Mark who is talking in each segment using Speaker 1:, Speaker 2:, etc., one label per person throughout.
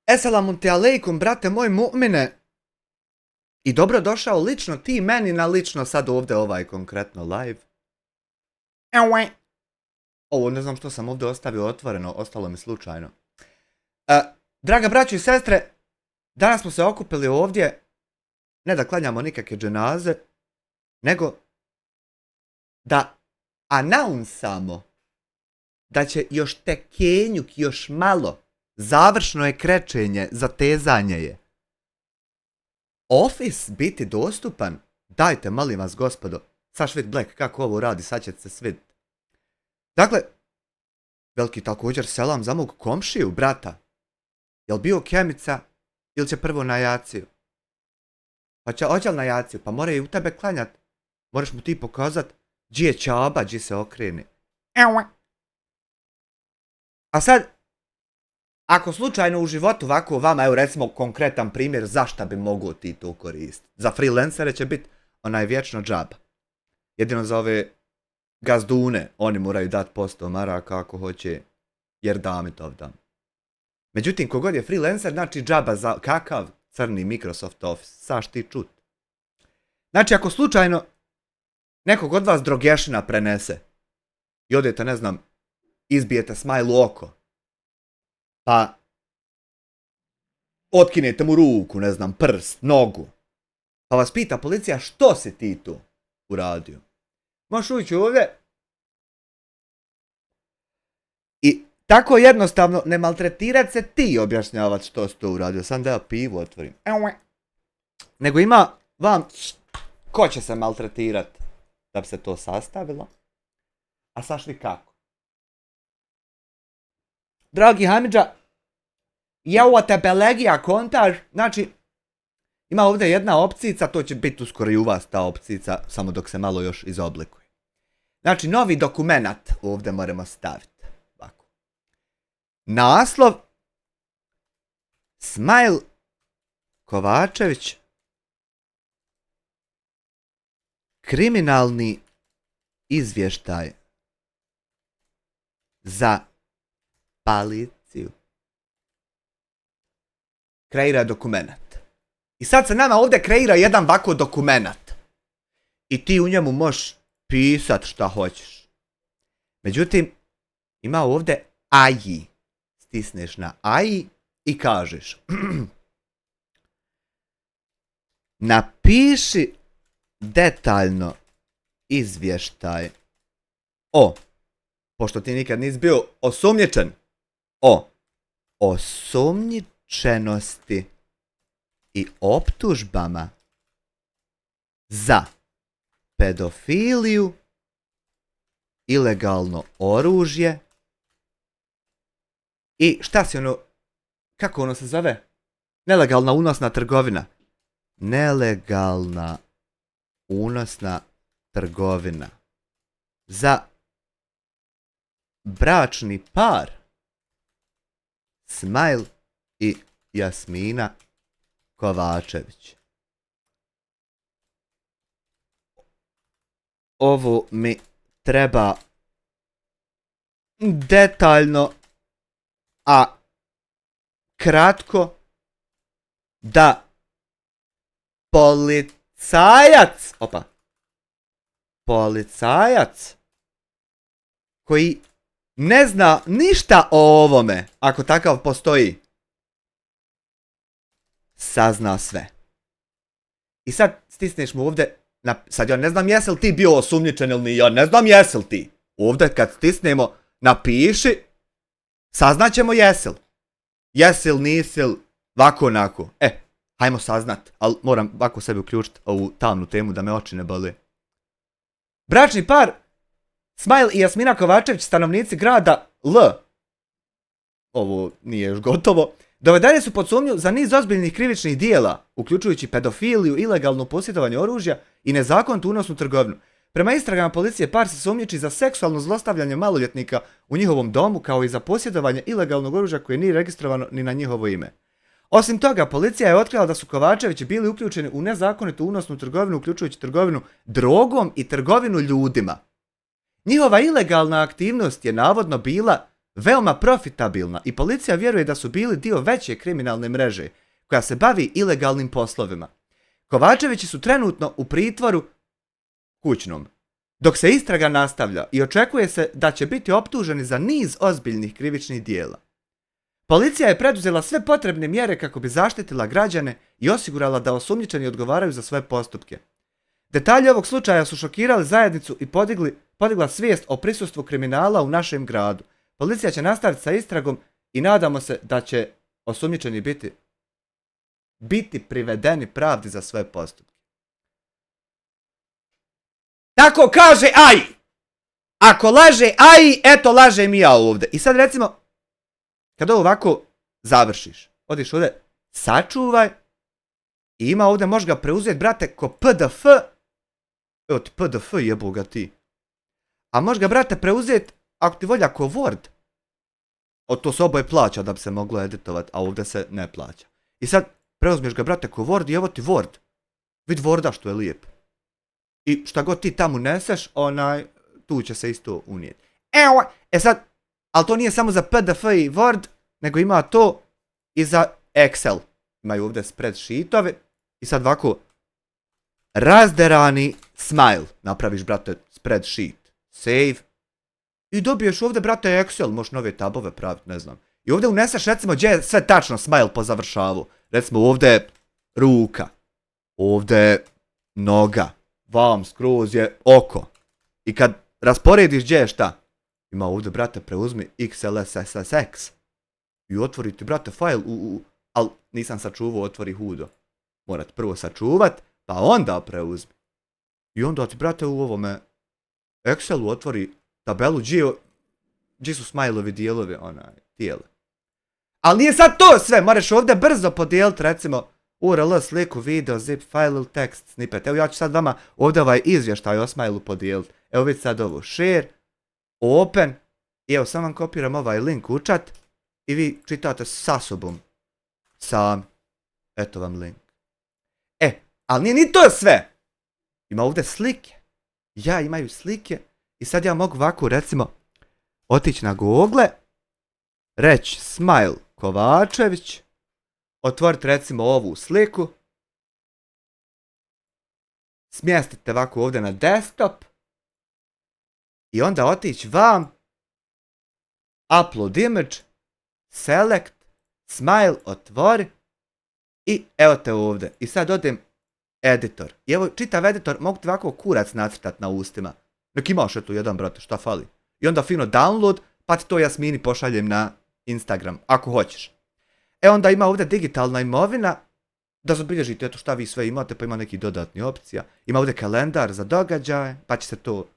Speaker 1: Eselamu te alejkum, brate moj mu'mine. I dobro došao lično ti meni na lično sad ovdje konkretno live. Ovo ne znam što sam ovdje ostavio otvoreno, ostalo mi slučajno. Draga braćo i sestre, danas smo se okupili ovdje, ne da klanjamo nikakve dženaze, nego da anaunsamo da će još tekenjuk, još malo, završno je krečenje, zatezanje je. Office biti dostupan? Dajte, molim vas, gospodo. Saš vid Black, kako ovo radi, sad ćete se svidjeti. Dakle, veliki također selam za mog komšiju, brata. Jel bio Kemica ili će prvo na jaciju? Pa će ođel na jaciju, pa mora i u tebe klanjat. Moraš mu ti pokazat gdje je čaba, gdje se okreni. A sad, ako slučajno u životu ovako vama, evo recimo konkretan primjer zašto bi mogao ti to koristiti. Za freelancere će biti onaj vječno džaba. Jedino za ove gazdune, oni moraju dati posto maraka ako hoće, jer dami to dam. Međutim, kogod je freelancer, znači džaba za kakav crni Microsoft Office, saš ti čut. Znači, ako slučajno nekog od vas drogešina prenese i odete, ne znam, izbijete smile u oko, pa otkinete mu ruku, ne znam, prst, nogu, pa vas pita policija što si ti tu uradio. Možeš ući ovdje i tako jednostavno ne maltretirat se ti objašnjavati što si to uradio, sam da ja pivu otvorim. Nego ima vam ko će se maltretirat da bi se to sastavilo, a sašli kako. Dragi Hamidža, jevo te belegija kontaž, znači, ima ovdje jedna opcija, to će biti uskoro i u vas ta opcija, samo dok se malo još izoblikuje. Znači, novi dokumenat ovdje moramo staviti. Ovako. Naslov Smile Kovačević kriminalni izvještaj za policiju. Kreira dokumenat. I sad se nama ovdje kreira jedan ovako dokumenat. I ti u njemu možeš pisat šta hoćeš. Međutim, ima ovdje AI. Stisneš na AI i kažeš napiši detaljno izvještaj o, pošto ti nikad nisi bio osumnjičen, o osumnjičenosti i optužbama za pedofiliju, ilegalno oružje i šta si ono, kako ono se zove? Nelegalna unosna trgovina. Nelegalna unosna trgovina za bračni par Smile i Jasmina Kovačević. Ovo mi treba detaljno, a kratko, da policajac koji ne zna ništa o ovome, ako takav postoji, sazna sve. I sad stisneš mu ovdje, sad ja ne znam jesi li ti bio osumnjičen ili ja ne znam jesi li ti. Ovdje kad stisnemo napiši, saznaćemo jesi li. Jesi li, nisi li, vako onako. Hajmo saznat, ali moram ovako sebi uključiti ovu tamnu temu da me oči ne boli. Bračni par Smile i Jasmina Kovačević, stanovnici grada L, ovo nije još gotovo, dovedeni su pod sumnju za niz ozbiljnih krivičnih dijela, uključujući pedofiliju, ilegalno posjedovanje oružja i nezakonitu unosnu trgovinu. Prema istragama policije par se sumnjiči za seksualno zlostavljanje maloljetnika u njihovom domu, kao i za posjedovanje ilegalnog oružja koje nije registrovano ni na njihovo ime. Osim toga, policija je otkrila da su Kovačevići bili uključeni u nezakonitu unosnu trgovinu, uključujući trgovinu drogom i trgovinu ljudima. Njihova ilegalna aktivnost je navodno bila veoma profitabilna i policija vjeruje da su bili dio veće kriminalne mreže koja se bavi ilegalnim poslovima. Kovačevići su trenutno u pritvoru kućnom, dok se istraga nastavlja i očekuje se da će biti optuženi za niz ozbiljnih krivičnih dijela. Policija je preduzela sve potrebne mjere kako bi zaštitila građane i osigurala da osumnjičeni odgovaraju za svoje postupke. Detalji ovog slučaja su šokirali zajednicu i podigla svijest o prisustvu kriminala u našem gradu. Policija će nastaviti sa istragom i nadamo se da će osumnjičeni biti privedeni pravdi za svoje postupke. Tako kaže AI. Ako laže AI, eto lažem i ja ovdje. I sad recimo, kad ovo ovako završiš, odiš ovdje, sačuvaj, i ima ovdje, možeš ga preuzeti, brate, ko PDF, od PDF jebu ga ti. A možeš ga, brate, preuzeti, ako ti volja, ko Word. To se oboje plaća da bi se moglo editovati, a ovdje se ne plaća. I sad, preuzmeš ga, brate, ko Word i evo ti Word. Vid Worda što je lijep. I šta god ti tamo neseš, tu će se isto unijeti. Evo, sad, ali to nije samo za PDF i Word, nego ima to i za Excel. Imaju ovdje spreadsheetovi. I sad ovako, razderani smile. Napraviš, brate, spreadsheet. Save. I dobiješ ovdje, brate, Excel. Možeš nove tabove praviti, ne znam. I ovdje uneseš, recimo, gdje je sve tačno smile po završavu. Recimo, ovdje je ruka. Ovdje je noga. Vam skroz je oko. I kad rasporediš gdje je šta? Ima ovdje, brate, preuzmi XLSSX. I otvori ti, brate, fajl ali nisam sačuvao, otvori hudo. Morat prvo sačuvat, pa onda preuzmi. I onda ti, brate, u ovome Excelu otvori tabelu gdje su smajlovi dijelovi, tijele. Ali nije sad to sve, moraš ovdje brzo podijeliti, recimo, URL, sliku, video, zip, file ili tekst, snippet. Evo ja ću sad vama ovdje ovaj izvještaj o smajlu podijeliti. Evo vidite sad ovo, share, open, i evo sam vam kopiram ovaj link u chat i vi čitate sa sobom. Sam. Eto vam link. Ali nije ni to sve. Ima ovdje slike. Imaju slike. I sad ja mogu ovako, recimo, otići na Google, reći Smile Kovačević, otvoriti recimo ovu sliku, smjestite ovako ovdje na desktop i onda otići vam, upload image, select, smile, otvori i evo te ovdje. I sad odem editor. I evo čitav editor, mogu ti ovako kurac nacrtat na ustima. Nek imaš eto jedan, brate, šta fali. I onda fino download, pa ti to Jasmini pošaljem na Instagram, ako hoćeš. Onda ima ovdje digitalna imovina, da zabilježite eto šta vi sve imate, pa ima neki dodatni opcija. Ima ovdje kalendar za događaje, pa će se to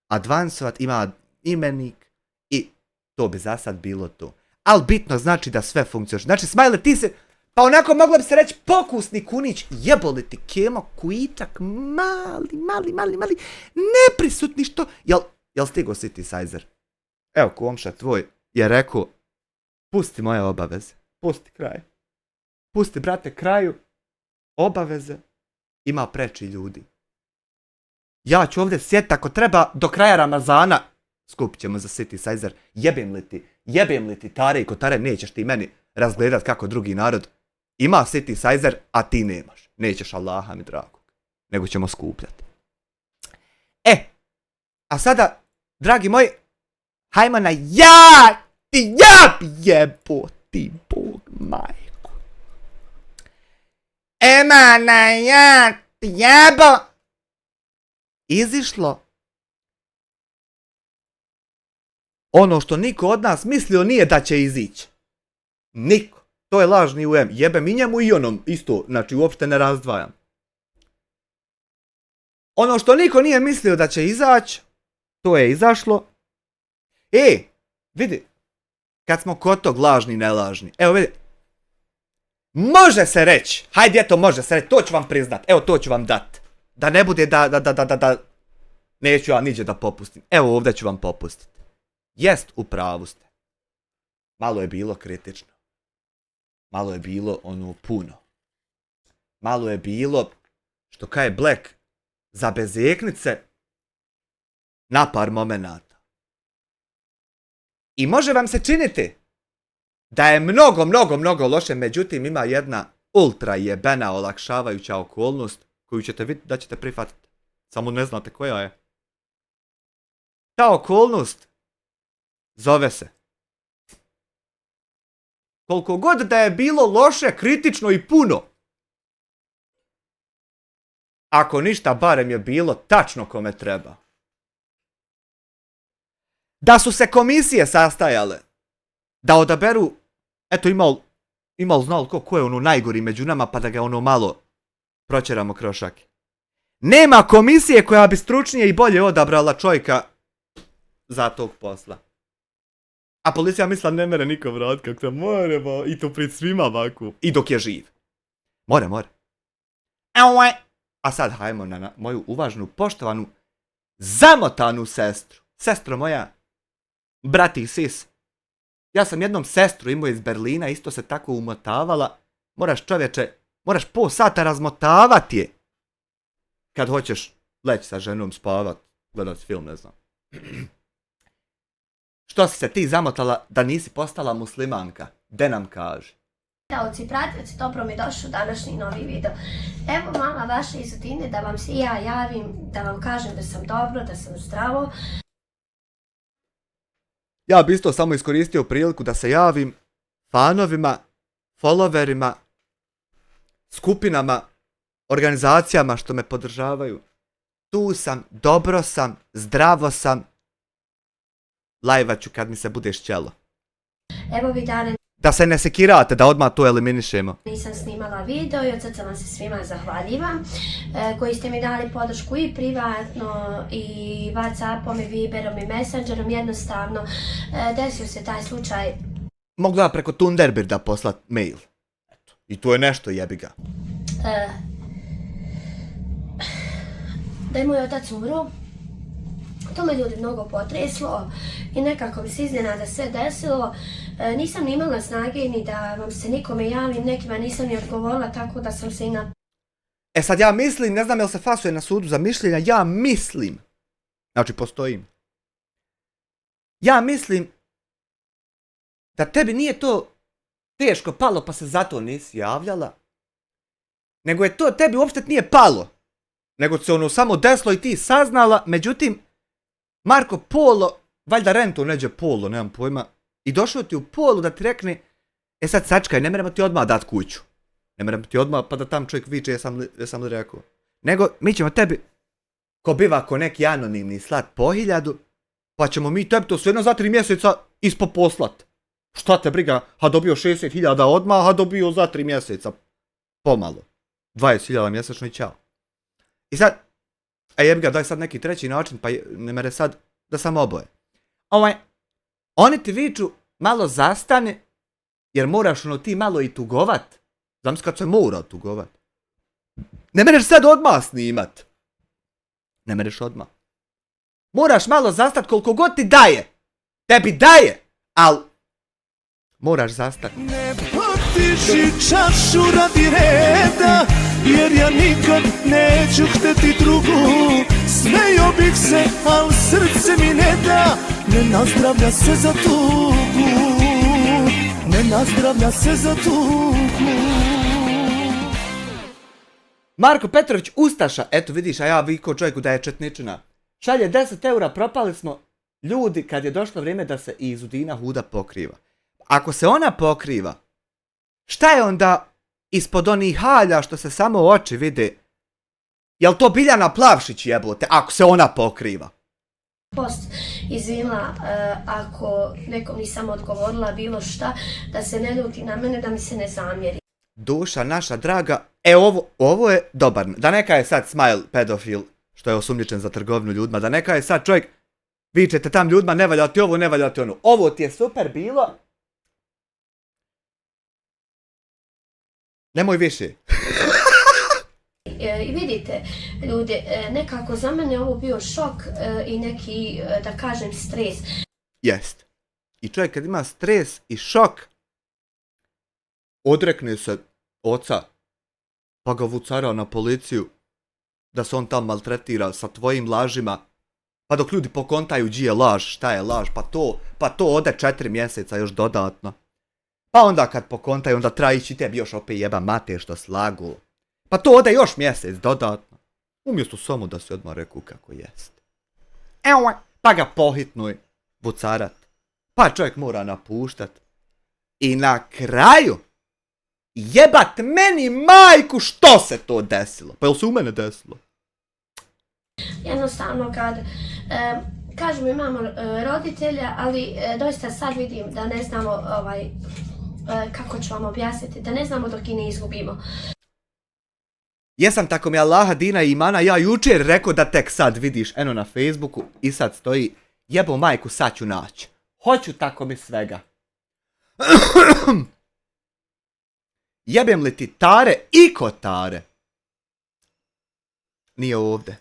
Speaker 1: advancovat, ima imenik i to bi za sad bilo to. Ali bitno znači da sve funkcionira. Znači, Smajle, ti se, pa onako moglo bi se reći pokusni kunić, jeboli ti kemo, kujičak, mali, neprisutni što... Jel stigo Synthesizer? Evo, komša tvoj je rekao, pusti moje obaveze, pusti kraj. Pusti, brate, kraju, obaveze, ima preči ljudi. Ja ću ovdje sjeti, ako treba, do kraja Ramazana, skupit ćemo za Synthesizer, jebem li ti tare i kotare, nećeš ti meni razgledat kako drugi narod ima Synthesizer, a ti nemaš. Nećeš, Allaha mi dragog, nego ćemo skupljati. A sada, dragi moji, hajmo na jebo ti Bog majku. Ema na jebo. Izišlo ono što niko od nas mislio nije da će izići. Niko. To je lažni UM. Jebem i njemu i onom isto. Znači uopšte ne razdvajam. Ono što niko nije mislio da će izaći, to je izašlo. Vidi. Kad smo kod tog lažni, nelažni. Evo vidi. Može se reći. Hajde, eto može se reći. To ću vam priznat. Evo to ću vam dat. Da ne bude da neću ja niđe da popustim. Evo ovdje ću vam popustiti. Jest, u pravu ste. Malo je bilo kritično. malo je bilo ono puno. Malo je bilo, što kaje Black, za bezeknice na par momenata. I može vam se činiti da je mnogo loše, međutim ima jedna ultra jebena olakšavajuća okolnost koju ćete vidjeti da ćete prihvatiti. Samo ne znate koja je. Ta okolnost zove se: koliko god da je bilo loše, kritično i puno, ako ništa, barem je bilo tačno kome treba. Da su se komisije sastajale da odaberu, eto imal znal ko je ono najgori među nama, pa da ga ono malo proćeramo kroz šake. Nema komisije koja bi stručnije i bolje odabrala čovjeka za tog posla. A policija misla ne mere niko vrat, kako se more, i to pred svima ovako. I dok je živ. More. A sad hajmo na moju uvažnu, poštovanu, zamotanu sestru. Sestro moja, brati i sis. Ja sam jednom sestru imao iz Berlina, isto se tako umotavala. Moraš, čovječe, moraš pol sata razmotavati je kad hoćeš leći sa ženom spavat, gledat film, ne znam. Što si se ti zamotala da nisi postala muslimanka? De nam kaži.
Speaker 2: Gledalci, pratioci, dobro mi došao današnji novi video. Evo mala vaša iz Udine da vam se i ja javim, da vam kažem da sam dobro, da sam zdravo.
Speaker 1: Ja bi isto samo iskoristio priliku da se javim fanovima, followerima, skupinama, organizacijama što me podržavaju. Tu sam, dobro sam, zdravo sam. Lajvat ću kad mi se bude šćelo.
Speaker 2: Evo vi dane
Speaker 1: Da se ne sekirate, da odmah to eliminišemo.
Speaker 2: nisam snimala video i od srca vam se svima zahvaljivam koji ste mi dali podršku i privatno i Whatsappom i Viberom i Messengerom. Jednostavno desio se taj slučaj.
Speaker 1: Mogu ja preko Thunderbirda poslat mail. Eto. I to je nešto, jebi ga.
Speaker 2: Da je moj otac umro. To me ljudi mnogo potreslo i nekako mi se iznenada sve desilo. Nisam ni imala snage ni da vam se nikome javim, nekima nisam ni odgovorila, tako da sam se i na...
Speaker 1: E sad ja mislim, ne znam jel se fasuje na sudu za mišljenja, ja mislim, znači postojim, ja mislim da tebi nije to teško palo pa se zato nisi javljala, nego je to tebi uopšte nije palo, nego se ono samo desilo i ti saznala, međutim, Marko Polo, valjda rentu neđe Polo, nemam pojma, i došao ti u Polu da ti rekne, e sad sačkaj, ne moramo ti odmah dat kuću. Ne moramo ti odmah pa da tam čovjek viče jesam li rekao. Nego mi ćemo tebi, ko biva ko neki anonimni slat po 1000, pa ćemo mi tebi to sve jedno za 3 mjeseca ispo poslat. Šta te briga, ha dobio 60.000 odmah, ha dobio za 3 mjeseca pomalo. 20.000 mjesečno i čao. I sad, jebi ga, daj sad neki treći način, pa ne mere sad da samo oboje. Oni ti viču, malo zastane, jer moraš ono ti malo i tugovat. Znam kad se mora tugovat. Ne mereš sad odmah snimat. Ne mereš odmah. Moraš malo zastat koliko god ti daje. Tebi daje, al moraš zastat.
Speaker 3: Ne potiši čašu radi reda, jer ja nikad neću hteti drugu. Smejo bih se, al srce mi ne da. Ne nazdravlja se za tugu. Ne nazdravlja se za tugu.
Speaker 1: Marko Petrović Ustaša, eto vidiš, a ja vikao čovjeku da je četničina. Šalje 10 eura, propali smo ljudi kad je došlo vrijeme da se iz Udina Huda pokriva. Ako se ona pokriva, šta je onda ispod onih halja što se samo oči vide? Jel to Biljana Plavšić jebote, ako se ona pokriva?
Speaker 2: Post izvinila ako nekom nisam odgovorila bilo šta, da se ne ljuti na mene, da mi se ne zamjeri.
Speaker 1: Duša naša draga, ovo je dobar, da neka je sad Smile pedofil, što je osumnjičen za trgovinu ljudima, da neka je sad čovjek, vičete tam ljudima, ne valja ti ovo, ne valja ti ono, ovo ti je super bilo, nemoj više.
Speaker 2: I vidite, ljudi, nekako za mene ovo bio šok i neki, da kažem, stres.
Speaker 1: Jest. I čovjek kad ima stres i šok, odrekne se oca, pa ga vucara na policiju, da se on tam maltretira sa tvojim lažima, pa dok ljudi pokontaju gdje je laž, šta je laž, pa to ode 4 mjeseca još dodatno. Pa onda kad pokontaju, onda treba ići tebi još opet jeba mater što slagu. Pa to ode još mjesec dodatno. Umjesto samo da se odmah reku kako jest. Evo, pa ga pohitnuj, vucarat. Pa čovjek mora napuštat. I na kraju, jebat meni majku što se to desilo. Pa jel se u mene desilo?
Speaker 2: Jednostavno kad kažemo imamo roditelja, ali doista sad vidim da ne znamo kako ću vam objasniti, da ne znamo dok i ne izgubimo.
Speaker 1: Jesam tako mi Allaha dina i imana, ja jučer rekao da tek sad vidiš, eno na Facebooku i sad stoji jebo majku sad ću naći. Hoću tako mi svega. Jebem li ti tare i kotare? Nije ovdje.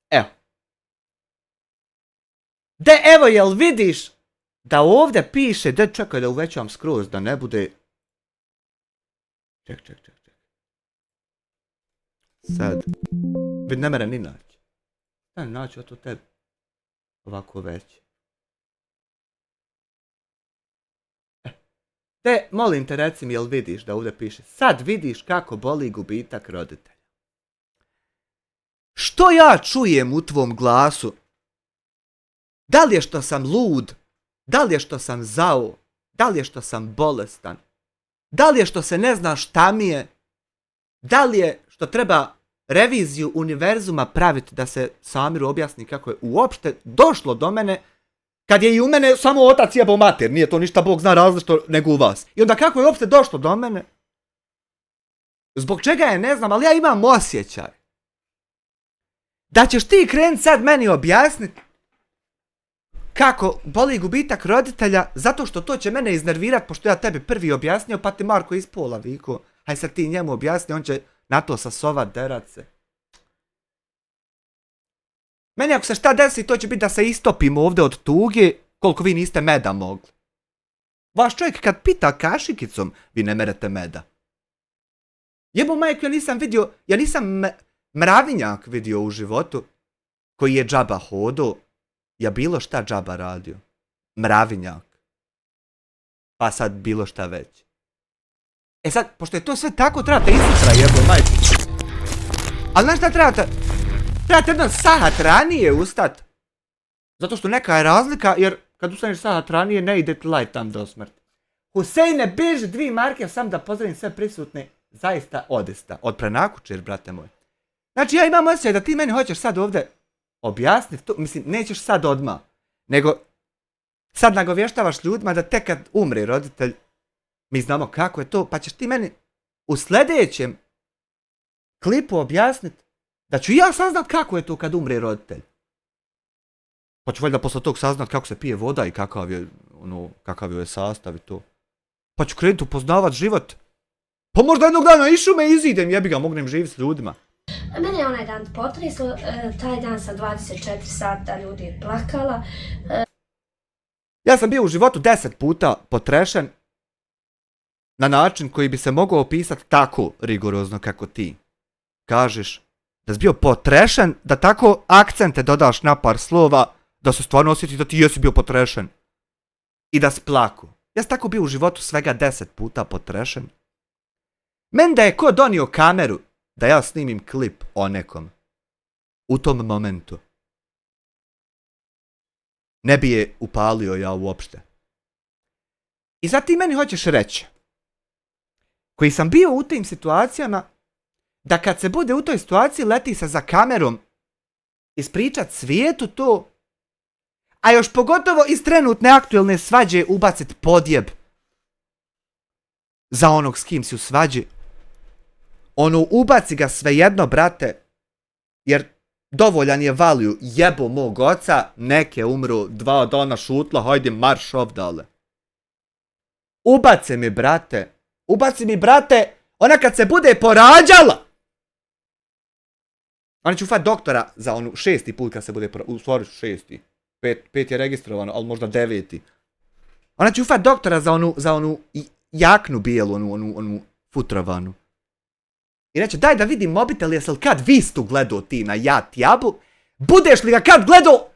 Speaker 1: Evo. Evo jel vidiš da ovdje piše, čekaj da uvećam skroz da ne bude. Ček. Sad. Vid ne mere ni naći. Šta naći od tebi? Ovako već. Molim te reci mi jel vidiš da ovdje piše. Sad vidiš kako boli gubitak roditelja. Što ja čujem u tvom glasu? Da li je što sam lud? Da li je što sam zao? Da li je što sam bolestan? Da li je što se ne zna šta mi je? Da li je što treba reviziju univerzuma praviti da se Samiru objasni kako je uopšte došlo do mene kad je i u mene samo otac jebao mater, nije to ništa Bog zna različito nego u vas. I onda kako je uopšte došlo do mene? Zbog čega je ne znam, ali ja imam osjećaj da ćeš ti krenut sad meni objasniti kako boli gubitak roditelja zato što to će mene iznervirat pošto ja tebi prvi objasnio pa ti Marko iz pola viku. Haj sad ti njemu objasni, on će na to sasovat, derat se. Meni ako se šta desi to će biti da se istopimo ovdje od tuge koliko vi niste meda mogli. Vaš čovjek kad pita kašikicom vi ne merete meda. Jebo majku, ja nisam mravinjak vidio u životu koji je džaba hodo, ja bilo šta džaba radio. Mravinjak. Pa sad bilo šta već. E sad, pošto je to sve tako, trebate isutra jebo majku. Ali znaš šta trebate? Trebate jedan sahat ranije ustat. Zato što neka je razlika, jer kad ustaneš sahat ranije ne ide ti live tam do smrti. Husejne, beži 2 marke, sam da pozdravim sve prisutne. Zaista odista. Od prenakučer, brate moj. Znači ja imam osjećaj da ti meni hoćeš sad ovdje objasniti to, mislim, nećeš sad odmah, nego sad nagovještavaš ljudima da tek kad umri roditelj, mi znamo kako je to, pa ćeš ti meni u sljedećem klipu objasniti da ću ja saznat kako je to kad umri roditelj. Pa ću valjda posle tog saznat kako se pije voda i kakav je sastav i to. Pa ću krenuti upoznavat život. Pa možda jednog dana i šume izidem, jebi ga, mognem živjeti s ljudima.
Speaker 2: Mene je onaj dan potreslo, taj dan sam 24 sata ljudi plakala.
Speaker 1: Ja sam bio u životu 10 puta potrešen na način koji bi se mogao opisati tako rigorozno kako ti kažeš. Da si bio potrešen, da tako akcente dodaš na par slova, da se stvarno osjeti da ti jesi bio potrešen. I da si plaku. Ja sam tako bio u životu svega 10 puta potrešen. Men da je ko donio kameru da ja snimim klip o nekom u tom momentu, ne bi je upalio ja uopšte. I sad ti meni hoćeš reći, koji sam bio u tim situacijama, da kad se bude u toj situaciji leti se za kamerom ispričat svijetu to, a još pogotovo iz trenutne aktualne svađe ubacit podjeb za onog s kim si u svađi. Ubaci ga svejedno, brate, jer dovoljan je valiju, jebo mog oca, neke umru, 2 dana šutla, hajde marš ovdale. Ubaci mi, brate, ona kad se bude porađala, Ona će ufat doktora za onu 6. put kad se bude, u stvari 6. 5 je registrovano, ali možda 9. Ona će ufat doktora za onu jaknu bijelu, onu futrovanu. I reće, daj da vidim mobitel, jesi li kad Vistu gledao ti na Jat Jabu? Budeš li ga kad gledao?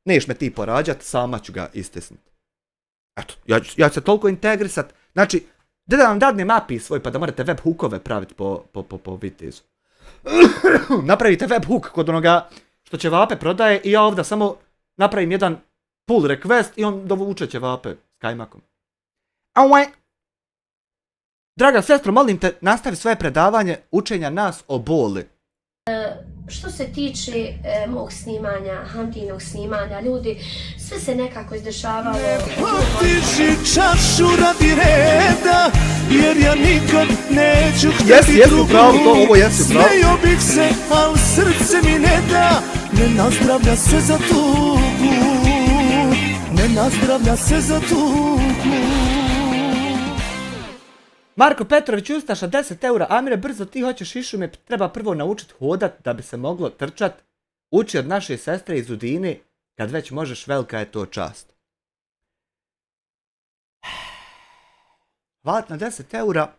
Speaker 1: Neš me ti porađat, sama ću ga istisniti. Eto, ja ću se toliko integrisat. Znači, da vam dadnem API svoj pa da morate web hookove praviti po Vitezu. Napravite web hook kod onoga što će vape prodaje i ja ovdje samo napravim jedan pull request i on dovuče će vape s kajmakom. Draga sestro, molim te, nastavi svoje predavanje učenja nas o boli.
Speaker 2: Što se tiče mog snimanja, Hamdinog snimanja, ljudi, sve se nekako izdešavalo.
Speaker 3: Potiži čašu radi reda, jer ja nikad neću htjeti drugu.
Speaker 1: Ovo jesi pravo.
Speaker 3: Smejo bih se, al srce mi ne da, ne nazdravlja se za tugu, ne nazdravlja se za tugu.
Speaker 1: Marko Petrović Ustaša, 10 eura. Amire, brzo ti hoćeš išume, treba prvo naučit hodat da bi se moglo trčat. Uči od naše sestre iz Udine, kad već možeš, velika je to čast. Hvala na 10 eura.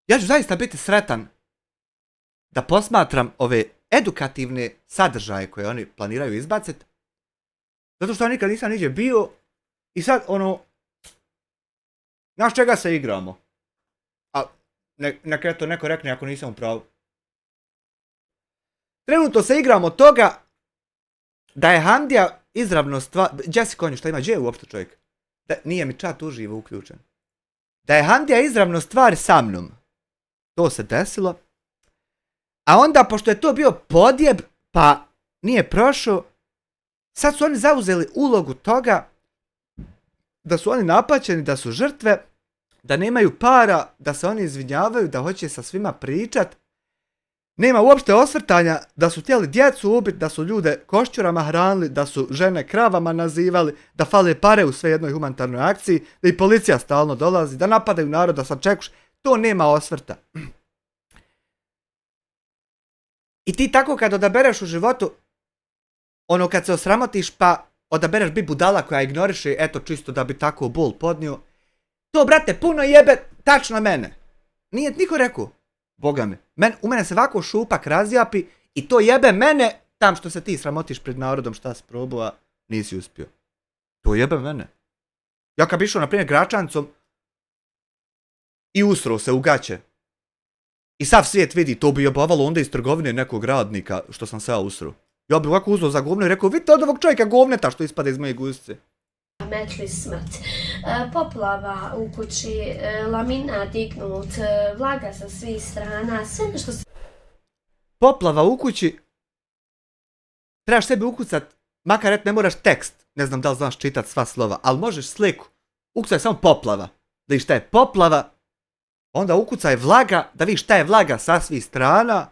Speaker 1: Ja ću zaista biti sretan da posmatram ove edukativne sadržaje koje oni planiraju izbaciti. Zato što ja nikad nisam niđe bio i sad znaš čega se igramo? A neka to neko rekne ako nisam u pravu. Trenutno se igramo toga da je Hamdija izravno stvar... Jesse konju, šta ima? Gdje je uopšte čovjek? Nije mi chat uživo uključen. Da je Hamdija izravno stvar sa mnom. To se desilo. A onda, pošto je to bio podjeb, pa nije prošao, sad su oni zauzeli ulogu toga da su oni napaćeni, da su žrtve, da nemaju para, da se oni izvinjavaju, da hoće sa svima pričat. Nema uopšte osvrtanja da su htjeli djecu ubiti, da su ljude košćurama hranili, da su žene kravama nazivali, da fale pare u sve jednoj humanitarnoj akciji, da i policija stalno dolazi, da napadaju narod, da sad čekuš. To nema osvrta. I ti tako kad odabereš u životu, kad se osramotiš pa odabereš bi budala koja ignoriše, eto čisto da bi tako bol podnio. To, brate, puno jebe tačno mene. Nije niko rekao. Boga mi. U mene se ovako šupak razjapi i to jebe mene tam što se ti sramotiš pred narodom šta si probao, nisi uspio. To jebe mene. Ja kad bi išao, na primjer, Gračancom i usro se u gaće. I sav svijet vidi, to bi jebavalo onda iz trgovine nekog radnika što sam se ja usro. Ja bi ovako uzeo za govno i rekao, vidite od ovog čovjeka govneta što ispada iz moje guzice.
Speaker 2: Metli smrt. Poplava u kući, lamina dignut, vlaga sa svih strana, sve nešto se...
Speaker 1: Poplava u kući, trebaš sebi ukucat, makar et ne moraš tekst, ne znam da li znaš čitat sva slova, ali možeš sliku. Ukucaj samo poplava, da vidiš šta je poplava, onda ukucaj vlaga, da vidiš šta je vlaga sa svih strana.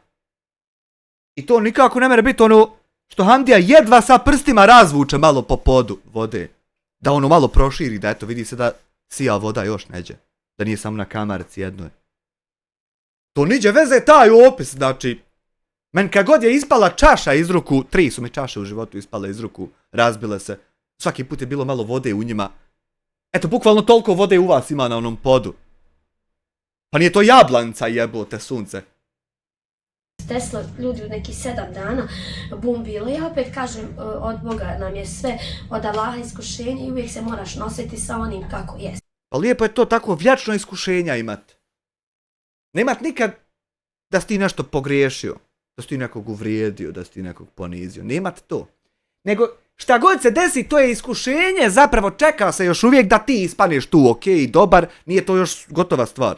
Speaker 1: I to nikako ne mere biti što Hamdija jedva sa prstima razvuče malo po podu vode. Da malo proširi, da eto vidi se da sija voda još neđe. Da nije samo na kamarici jednoj. To niđe veze taj opis, znači. Men kad god je ispala čaša iz ruku, 3 su mi čaše u životu ispale iz ruku, razbile se. Svaki put je bilo malo vode u njima. Eto, bukvalno toliko vode u vas ima na onom podu. Pa nije to jablanca jebote sunce.
Speaker 2: Desilo ljudi u nekih 7 dana bum bilo. Ja opet kažem, od Boga nam je sve, od Allaha iskušenje i uvijek se moraš nositi sa onim kako jest.
Speaker 1: Pa lijepo je to tako vječno iskušenja imat. Ne imat nikad da si ti nešto pogriješio, da si ti nekog uvrijedio, da si ti nekog ponizio. Ne imat to. Nego šta god se desi, to je iskušenje, zapravo čeka se još uvijek da ti ispaneš tu, ok, dobar, nije to još gotova stvar.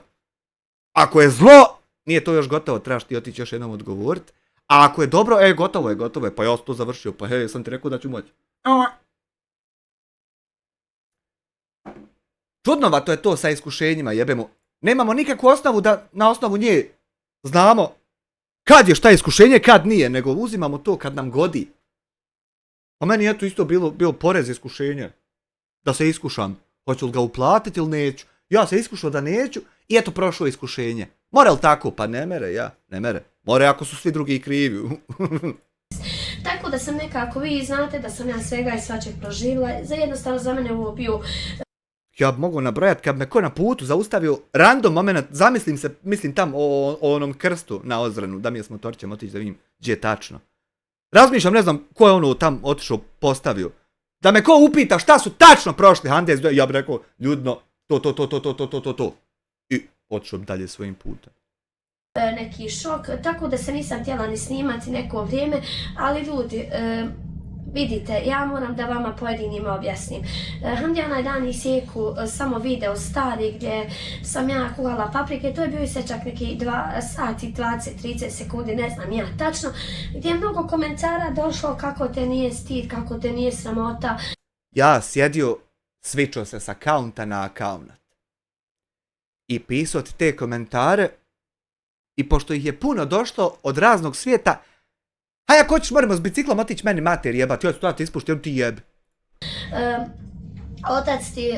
Speaker 1: Ako je zlo, nije to još gotovo, trebaš ti otići još jednom odgovorit. A ako je dobro, gotovo je, pa ja sam to završio, pa hej, sam ti rekao da ću moći. Čudnovato je to sa iskušenjima, jebemo. Nemamo nikakvu osnovu da na osnovu nje znamo kad je šta iskušenje, kad nije, nego uzimamo to kad nam godi. Pa meni je to isto bilo porez iskušenje. Da se iskušam, hoću li ga uplatiti ili neću. Ja se iskušao da neću i eto prošlo iskušenje. More li tako? Pa ne mere, ja, ne mere. More ako su svi drugi krivi.
Speaker 2: Tako da sam nekako, vi znate da sam ja svega i svačeg proživjela, jednostavno za mene ovo bio...
Speaker 1: Ja bi mogao nabrojati, kad me ko na putu zaustavio, random moment, mislim tam o onom krstu na Ozrenu, da mi je s motorćem otići da vidim gdje je tačno. Razmišljam, ne znam ko je ono tam otišao, postavio. Da me ko upita šta su tačno prošli Handez, ja bih rekao, ljudno, to. I otišao bi dalje svojim putem.
Speaker 2: Neki šok, tako da se nisam htjela ni snimati neko vrijeme, ali ljudi, vidite, ja moram da vama pojedinima objasnim. Hamdi onaj dan isjeku samo video stari gdje sam ja kuhala paprike, to je bio isječak neki 2 sati, 20-30 sekundi, ne znam ja tačno, gdje je mnogo komentara došlo kako te nije stid, kako te nije sramota.
Speaker 1: Ja sjedio, svičao se s akaunta na akaunt. I pisao ti te komentare, i pošto ih je puno došlo od raznog svijeta, haj ako hoćeš moramo s biciklom otići meni mater jebat, ja ću to da te ispušti, ti jebi.
Speaker 2: Otac ti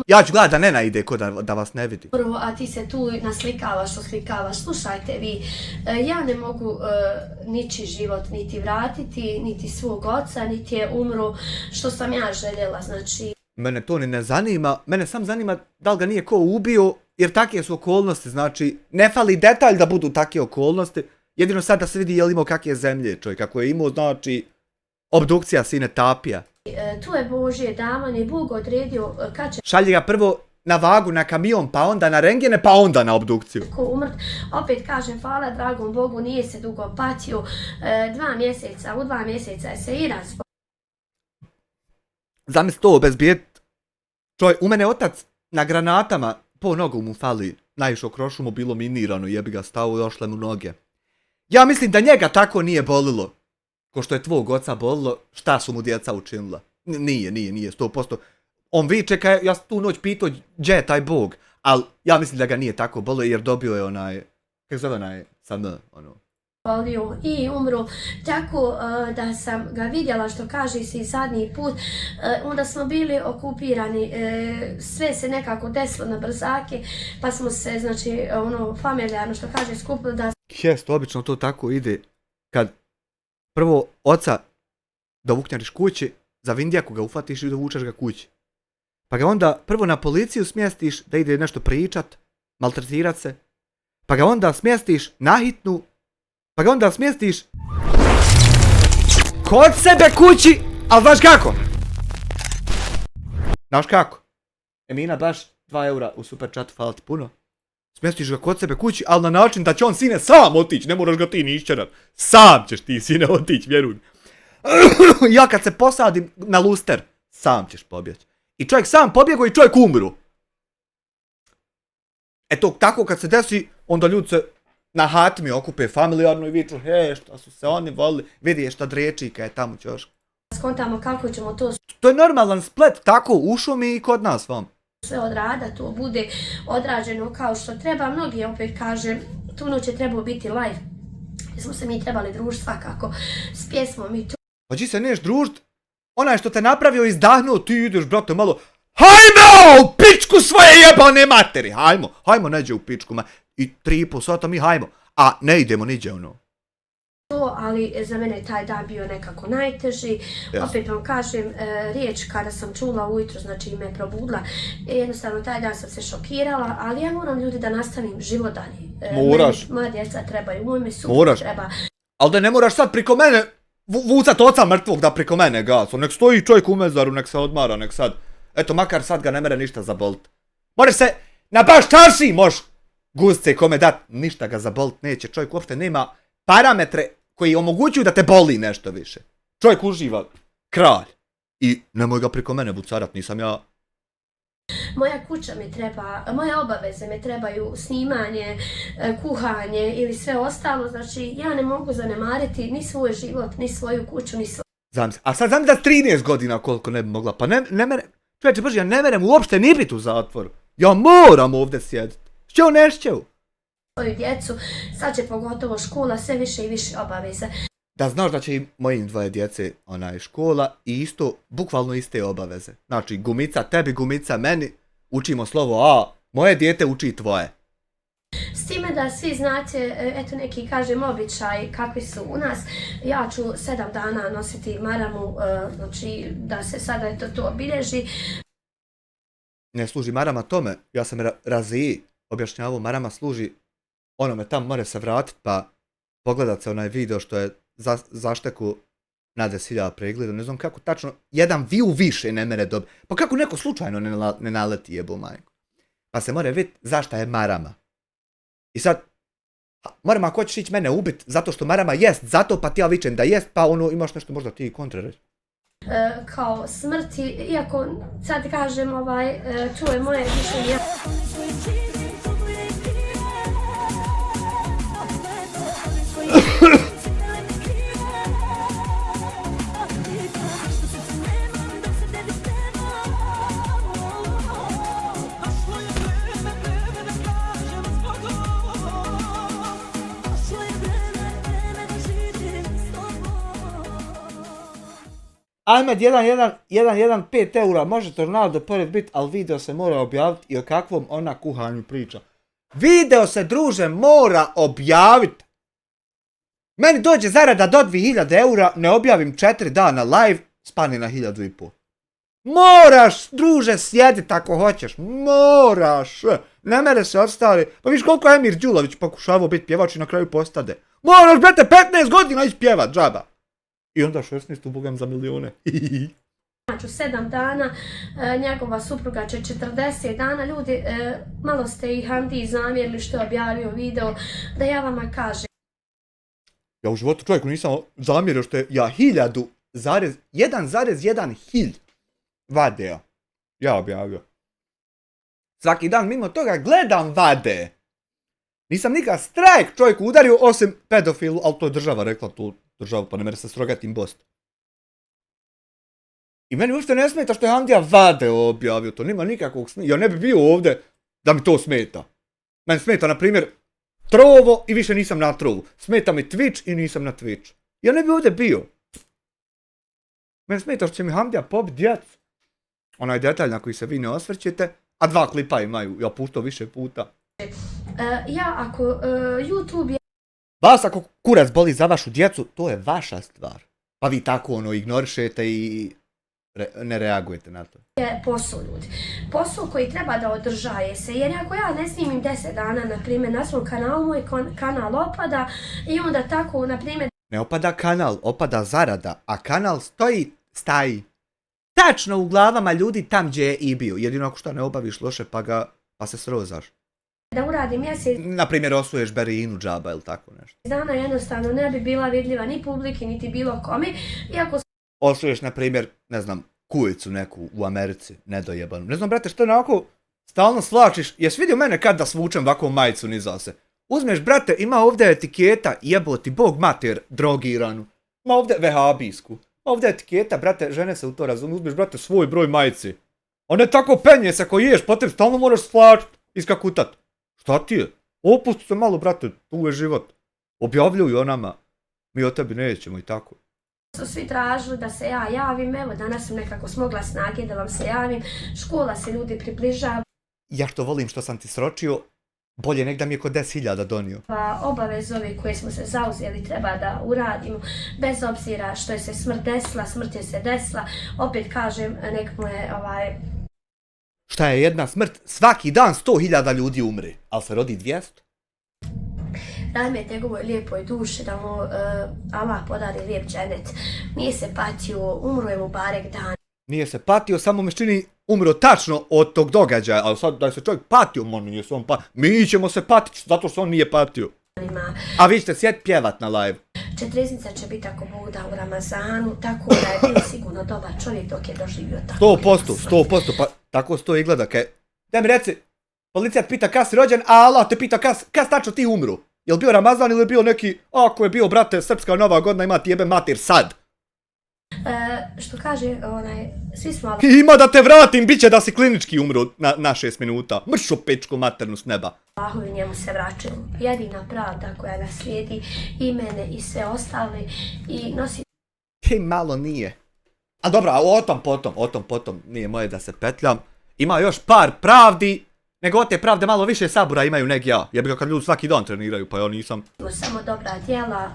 Speaker 1: Ja ću gledat da Nena ide ko da vas ne vidi.
Speaker 2: umro, a ti se tu naslikavaš, oslikavaš. Slušajte vi, ja ne mogu ničiji život niti vratiti, niti svog oca, niti je umro što sam ja željela, znači...
Speaker 1: Mene to ni ne zanima, mene sam zanima da li ga nije ko ubio, jer takve su okolnosti, znači ne fali detalj da budu takve okolnosti, jedino sad da se vidi je li imao kakve zemlje čovjek, kako je imao, znači, obdukcija sine Tapija.
Speaker 2: Tu je Božje davanje, Bog odredio kad će
Speaker 1: Šalje ga prvo na vagu, na kamion, pa onda na rengene, pa onda na obdukciju.
Speaker 2: ko umrt. Opet kažem, hvala dragom Bogu, nije se dugo patio, 2 mjeseca, u 2 mjeseca je se i razbolio.
Speaker 1: Zamisli to bez bijet. Čovjek, u mene otac na granatama, po nogu mu fali, naišao krošu mu bilo minirano, jebi ga stao, došle mu noge. Ja mislim da njega tako nije bolilo, ko što je tvog oca bolilo, šta su mu djeca učinila. Nije, 100%. On viče, ja sam tu noć pitao gdje je taj Bog, ali ja mislim da ga nije tako bolilo jer dobio je onaj, kako zove onaj, sad ono.
Speaker 2: I umro, tako da sam ga vidjela što kaže se i zadnji put, onda smo bili okupirani, sve se nekako desilo na brzake, pa smo se, znači, familijarno što kaže skupili da...
Speaker 1: Jest, obično to tako ide, kad prvo oca dovuknjariš kući, za vindjaku ga ufatiš i dovučeš ga kući. Pa ga onda prvo na policiju smjestiš da ide nešto pričat, maltretirat se, pa ga onda smjestiš na hitnu, pa ga onda smjestiš kod sebe kući, ali znaš kako? Znaš kako? Emina, baš 2 eura u super chatu, hvala ti puno. Smjestiš ga kod sebe kući, ali na način da će on sine sam otići, ne moraš ga ti ni išćerat. Sam ćeš ti sine otići, vjeruj. Ja kad se posadim na luster, sam ćeš pobjeći. I čovjek sam pobjegao i čovjek umru. Eto, tako kad se desi, onda ljudi se na hatmi okupe familijarno i viču, šta su se oni volili, vidi je šta drečika je tamo ćoška.
Speaker 2: Skontamo kako ćemo to
Speaker 1: To je normalan splet, tako u šumi i kod nas vam.
Speaker 2: sve odrada, to bude odrađeno kao što treba. Mnogi opet kaže, tu noć je trebao biti live, gdje smo se mi trebali družiti svakako s pjesmom i tu.
Speaker 1: Pa ti se neš družit, onaj što te napravio izdahnuo, ti ideš brate malo, hajmo u pičku svoje jebane materi, hajmo neđe u pičku, i 3,5 sata mi hajmo, a ne idemo niđe ono.
Speaker 2: Ali za mene je taj dan bio nekako najteži.
Speaker 1: Yes.
Speaker 2: Opet vam kažem, riječ kada sam čula ujutro, znači me probudila, jednostavno taj dan sam se šokirala, ali ja moram ljudi da nastavim život dalje.
Speaker 1: Moraš.
Speaker 2: Moja djeca trebaju, moj mi suprug
Speaker 1: Moraš.
Speaker 2: treba.
Speaker 1: Ali da ne moraš sad priko mene vucat oca mrtvog da priko mene gaso, nek stoji čovjek u mezaru, nek se odmara, nek sad, eto makar sad ga ne mere ništa zabolit. Možeš se na baš čarši, možeš guzce kome dat, ništa ga zabolit neće, čovjek uopšte nema parametre koji omogućuju da te boli nešto više. Čovjek uživa, kralj. I nemoj ga priko mene bucarat, nisam ja.
Speaker 2: Moja kuća mi treba, moje obaveze me trebaju, snimanje, kuhanje ili sve ostalo, znači ja ne mogu zanemariti ni svoj život, ni svoju kuću, ni svoju.
Speaker 1: Zamisli, a sad znam da 13 godina koliko ne bi mogla, pa ne mere, čovječe brži, ja ne merem uopšte ni bit u zatvoru. Ja moram ovdje sjediti. Šćeo nešćeo.
Speaker 2: Svoju djecu, sad će pogotovo škola, sve više i više obaveza.
Speaker 1: Da znaš da će i mojim 2 djece škola i isto, bukvalno iste obaveze. Znači, gumica tebi, gumica meni, učimo slovo A, moje dijete uči tvoje.
Speaker 2: S time da svi znate, eto neki kažem običaj kakvi su u nas, ja ću 7 dana nositi maramu, znači da se sada eto to obilježi.
Speaker 1: Ne služi marama tome, ja sam raziji objašnjavao, marama služi onome tam more se vratit pa pogledat se onaj video što je zašteku na 10.000 pregleda, ne znam kako tačno, jedan view više ne mere dobiti, pa kako neko slučajno ne naleti jebo majko. Pa se more vidjeti zašto je marama. I sad, marama ako ćeš ići mene ubit zato što marama jest, zato pa ti ja vičem da jest, pa ono imaš nešto možda ti kontra reći.
Speaker 2: Kao smrti, iako sad kažem to je moje mišljenje.
Speaker 1: Ahmed 1,5 eura, može Tornado pored bit, ali video se mora objaviti i o kakvom ona kuhanju priča. Video se, druže, mora objaviti. Meni dođe zarada do 2000 eura, ne objavim 4 dana live, spani na 1500. Moraš, druže, sjedit ako hoćeš, moraš. Ne mere se ostali. Pa viš koliko je Emir Đulović pokušavao biti pjevač i na kraju postade. Moraš, brate, 15 godina ispjevat, džaba. I onda 16 ubogam za milijune.
Speaker 2: Znači 7 dana, njegova supruga će 40 dana, ljudi, malo ste i Handi zamjerili što je objavio video, da ja vama kažem.
Speaker 1: Ja u životu čovjeku nisam zamjerio što je ja 1,1 hilj vadeo. Ja objavio. Svaki dan mimo toga gledam vade. Nisam nikad strajk čovjeku udario osim pedofilu, ali to je država rekla tu državu, pa ne mere se srogati im bost. I meni uopšte ne smeta što je Handija vade objavio, to nima nikakvog smeta. Ja ne bi bio ovdje da mi to smeta. Meni smeta, na primjer, Trovo i više nisam na Trovu. Smeta mi Twitch i nisam na Twitch. Ja ne bi ovdje bio. Meni smeta što će mi Handija pobiti djecu. Onaj detalj na koji se vi ne osvrćete, a 2 klipa imaju, ja puštao više puta.
Speaker 2: Ja ako YouTube je...
Speaker 1: Vas ako kurac boli za vašu djecu, to je vaša stvar. Pa vi tako ignorišete i ne reagujete na to.
Speaker 2: Je posao, ljudi. Posao koji treba da održaje se, jer ako ja ne snimim 10 dana, na primjer, na svom kanalu, moj kanal opada i onda tako, na primjer...
Speaker 1: Ne opada kanal, opada zarada, a kanal staji. Tačno u glavama ljudi tam gdje je i bio, jedino ako što ne obaviš loše pa se srozaš.
Speaker 2: Da uradim mjesec...
Speaker 1: Na primjer, osvoješ berinu džaba ili tako nešto.
Speaker 2: Dana jednostavno ne bi bila vidljiva ni publiki, niti bilo kome, iako...
Speaker 1: Osvoješ, na primjer, ne znam, kujicu neku u Americi, nedojebanu. Ne znam, brate, što onako stalno svlačiš. Jesi vidio mene kad da svučem ovakvu majicu niza se? Uzmeš, brate, ima ovdje etiketa, jeboti, bog mater, drogiranu. Ima ovdje vehabijsku. Ima ovdje etiketa, brate, žene se u to razumiju. Uzmeš, brate, svoj broj majici. A ne tako penje se ko ješ, potom stalno moraš svlačit, iskakutat. Šta ti je? Opusti se malo, brate, tu je život. Objavljuj o nama. Mi o tebi nećemo i tako.
Speaker 2: Su svi tražili da se ja javim, evo danas sam nekako smogla snage da vam se javim, škola se ljudi približava.
Speaker 1: Ja što volim što sam ti sročio, bolje nek da mi je kod 10.000 donio.
Speaker 2: Pa obaveze ove koje smo se zauzeli treba da uradimo, bez obzira što je se smrt je se desila, opet kažem, nek mu je
Speaker 1: Šta je jedna smrt? Svaki dan 100.000 ljudi umre, ali se rodi 200.
Speaker 2: Rahmet njegovoj lijepoj duši da mu Allah podari lijep dženet. Nije se patio, umro je mu barek dan.
Speaker 1: Nije se patio, samo me čini umro tačno od tog događaja, ali sad da je se čovjek patio, nije se on patio. Mi ćemo se patiti zato što on nije patio. A vi ćete sjeti pjevat na live.
Speaker 2: Četresnica će biti ako Buda u Ramazanu, tako da je bio sigurno dobar čovjek dok je doživio tako.
Speaker 1: 100%, pa tako sto i gleda. Daj mi reci, policija pita kad si rođen, a Allah te pita kad tačno ti umru. Jel bio Ramazan ili je bio neki, ako je bio, brate, srpska nova godina, ima ti jebe mater sad.
Speaker 2: Što kaže, svi smo...
Speaker 1: Ima da te vratim, bit će da si klinički umru na 6 minuta. Mršu pečku maternu s neba.
Speaker 2: Allahovi njemu se vraćaju. Jedina pravda koja nas slijedi i mene i sve ostale i nosi...
Speaker 1: Malo nije. A dobra, o tom potom, nije moje da se petljam. Ima još par pravdi, nego od te pravde malo više sabora imaju nego ja. Ja bih ga kad ljudi svaki dan treniraju, pa ja nisam.
Speaker 2: Samo dobra djela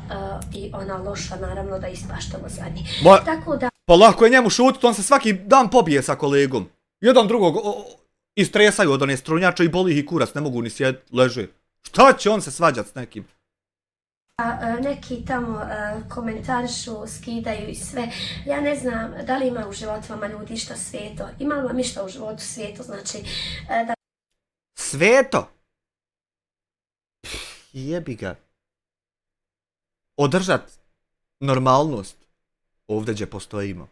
Speaker 2: i ona loša naravno da ispaštamo zadnji.
Speaker 1: Ma,
Speaker 2: Tako da
Speaker 1: pa lako je njemu šutiti, on se svaki dan pobije sa kolegom. Jedan drugog istresaju od one strunjače i boli ih i kurac, ne mogu ni sjediti, leže. Šta će on se svađat s nekim?
Speaker 2: neki tamo komentarišu, skidaju i sve. Ja ne znam da li ima u životu vama ljudi šta sveto. Ima li vam išta u životu sveto, znači da
Speaker 1: Sveto? Jebi ga. Održat normalnost ovdje gdje postojimo.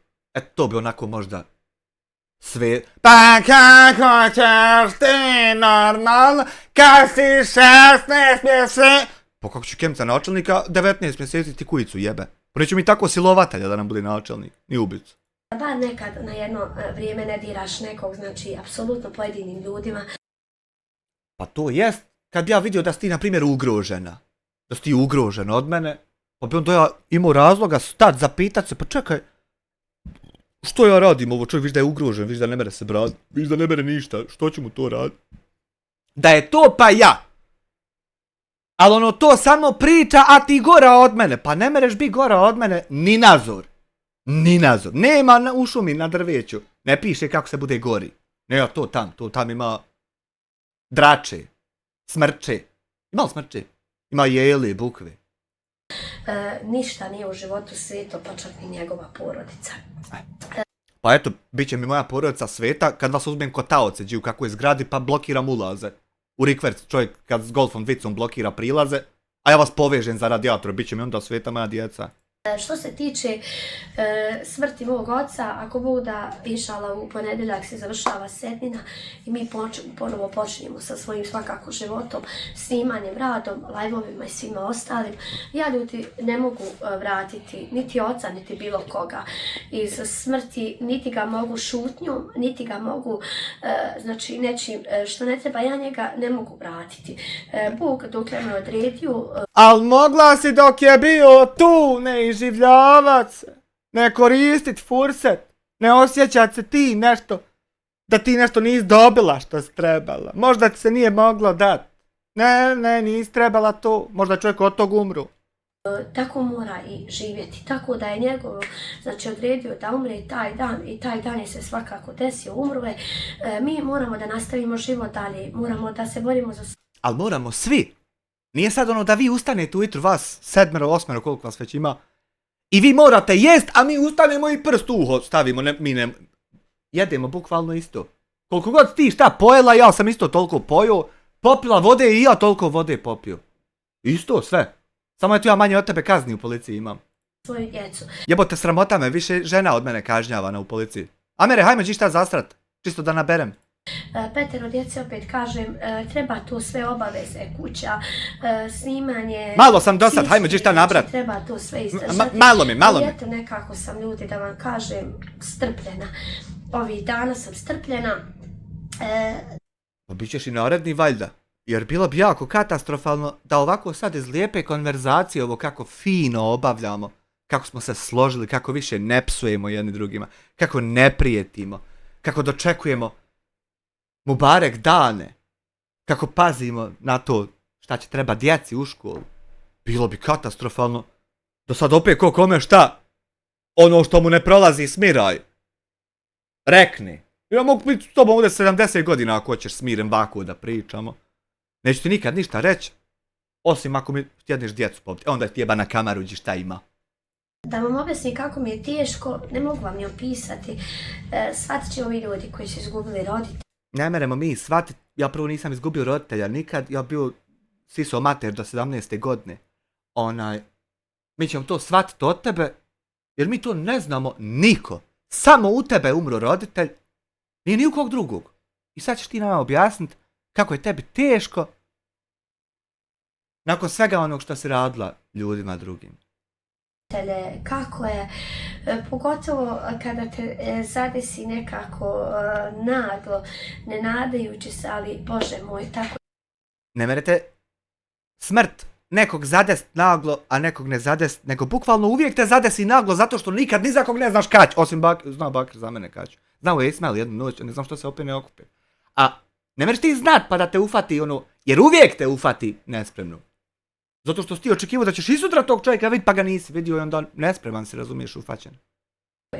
Speaker 1: To bi onako možda sve... Pa kako ćeš ti normalno kad si 16 mjeseci? Pa kako ću kemca načelnika 19 mjeseci ti kujicu jebe? Pa neću mi tako silovatelja da nam bude načelnik, ni ubicu.
Speaker 2: bar nekad na jedno vrijeme ne diraš nekog, znači apsolutno pojedinim ljudima.
Speaker 1: Pa to jest, kad bi ja vidio da si ti, na primjer, ugrožena. Da si ti ugrožena od mene, pa bi onda ja imao razloga stat, zapitat se, pa čekaj, što ja radim ovo, čovjek viš da je ugrožen, viš da ne mere se brat, viš da ne mere ništa, što ću mu to raditi? Da je to pa ja! Ali ono to samo priča, a ti gora od mene, pa ne mereš biti gora od mene ni nazor. Ni nazor. Nema u šumi na drveću, ne piše kako se bude gori. Ne, ja to tam ima drače, smrče. Ima li smrče? Ima jeli, bukve.
Speaker 2: Ništa nije u životu sveto, pa čak ni njegova porodica.
Speaker 1: Pa eto, bit će mi moja porodica sveta kad vas uzmem ko taoce, gdje u kakvoj zgradi, pa blokiram ulaze. U rikverc čovjek kad s golfom dvicom blokira prilaze, a ja vas povežem za radijator, bit će mi onda sveta moja djeca.
Speaker 2: Što se tiče smrti mog oca, ako Buda inšala u ponedjeljak se završava sedmina i mi ponovo počinjemo sa svojim svakako životom, snimanjem, radom, live-ovima i svima ostalim. Ja ljudi ne mogu vratiti niti oca, niti bilo koga iz smrti, niti ga mogu šutnjom, niti ga mogu znači nečim što ne treba, ja njega ne mogu vratiti. Bog dokle me odredio.
Speaker 1: Al mogla si dok je bio tu, ne iživljavat se, ne koristit furset, ne osjećat se ti nešto, da ti nešto nisi dobila što si trebala. Možda ti se nije moglo dat. Ne, nisi trebala to. Možda čovjek od tog umru.
Speaker 2: Tako mora i živjeti. Tako da je njegov, znači, odredio da umre taj dan i taj dan je se svakako desio, umro je. Mi moramo da nastavimo život dalje, moramo da se borimo za...
Speaker 1: Ali moramo svi. Nije sad ono da vi ustanete ujutru, vas 7, 8, koliko vas već ima, i vi morate jest, a mi ustanemo i prst u uho stavimo, mi ne... Jedemo bukvalno isto. Koliko god ti šta pojela, ja sam isto toliko pojio, popila vode i ja toliko vode popio. Isto, sve. Samo je tu ja manje od tebe kazni u policiji imam.
Speaker 2: Svoju djecu.
Speaker 1: Jebote, sramota me, više žena od mene kažnjavana u policiji. Amere, hajmo ti šta zastrat, čisto da naberem.
Speaker 2: Petero djece, opet kažem, treba to sve obaveze, kuća, snimanje...
Speaker 1: Malo sam dosad, hajmo ti šta nabrat.
Speaker 2: Treba to sve izdržati.
Speaker 1: Malo mi.
Speaker 2: Eto, nekako sam, ljudi, da vam kažem, strpljena. Ovih dana sam strpljena.
Speaker 1: Pa bit ćeš i naredni valjda. Jer bilo bi jako katastrofalno da ovako sad iz lijepe konverzacije ovo kako fino obavljamo, kako smo se složili, kako više ne psujemo jedni drugima, kako ne prijetimo, kako dočekujemo Mubarek dane, kako pazimo na to šta će treba djeci u školu. Bilo bi katastrofalno da sad opet ko kome šta, ono što mu ne prolazi smiraj. Rekni. Ja mogu biti s tobom ovdje 70 godina ako hoćeš smiren ovako da pričamo. Neću ti nikad ništa reći, osim ako mi jedneš djecu popiti. Onda ti jeba na kameru gdje šta ima.
Speaker 2: Da vam objasnim kako mi je teško, ne mogu vam ni opisati. Shvatit će ovi ljudi koji su izgubili roditelje.
Speaker 1: Ne meremo mi shvatit, ja prvo nisam izgubio roditelja nikad, ja bio siso mater do 17. godine. Mi ćemo to shvatit od tebe, jer mi to ne znamo niko. Samo u tebe umro roditelj, nije ni u kog drugog. I sad ćeš ti nama objasnit kako je tebi teško nakon svega onog što si radila ljudima drugim.
Speaker 2: Kako je, pogotovo kada te zadesi nekako naglo, ne nadajući se, ali Bože moj, tako...
Speaker 1: Ne merete smrt nekog zadest naglo, a nekog ne zadest, nego bukvalno uvijek te zadesi naglo zato što nikad ni za kog ne znaš kać, osim zna Bakr za mene kać. Znao je Ismail jednu noć, ne znam što se opet ne okupe. A Ne možeš ti znat pa da te ufati ono, jer uvijek te ufati nespremno. Zato što si ti očekivao da ćeš i sutra tog čovjeka vidjeti pa ga nisi vidio i onda nespreman se, razumiješ, ufaćen.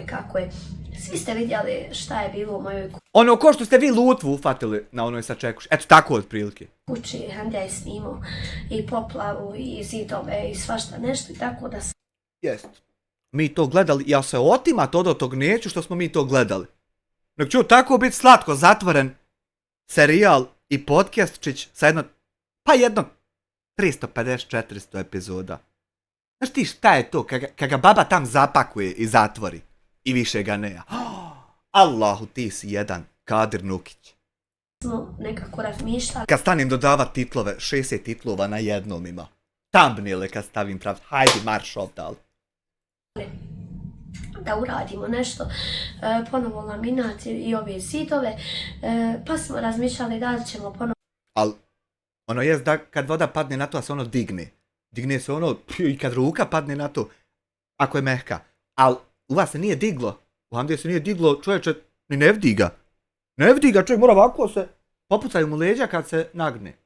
Speaker 2: Kako je. Svi ste vidjeli šta je bilo u mojoj
Speaker 1: Ono ko što ste vi lutvu ufatili na onoj sačekuš. Eto tako otprilike.
Speaker 2: kući, Andija je snimao i poplavu i zidove i svašta nešto i tako da sam
Speaker 1: Jest. Mi to gledali, ja se otimat od tog neću što smo mi to gledali. Nek ću tako biti slatko zatvoren serijal i podcastčić sa jedno 350-400 epizoda. Znaš ti šta je to, kad ga baba tam zapakuje i zatvori i više ga ne. Allahu, ti si jedan Kadir Nukić.
Speaker 2: smo nekako razmišljali
Speaker 1: Kad stanem dodavat titlove, 60 titlova na jednom ima. Thumbnaile kad stavim prav, hajde marš ovdje.
Speaker 2: da uradimo nešto, ponovo laminat i ove zidove, pa smo razmišljali da li ćemo ponovo
Speaker 1: Al, ono jest da kad voda padne na to, a se ono digne. Digne se ono, i kad ruka padne na to, ako je mehka. Al, u vas se nije diglo. U Hamdije se nije diglo, čovječe, ni ne vdi ga. Ne vdi ga, čovjek mora ovako se, popucaju mu leđa kad se nagne.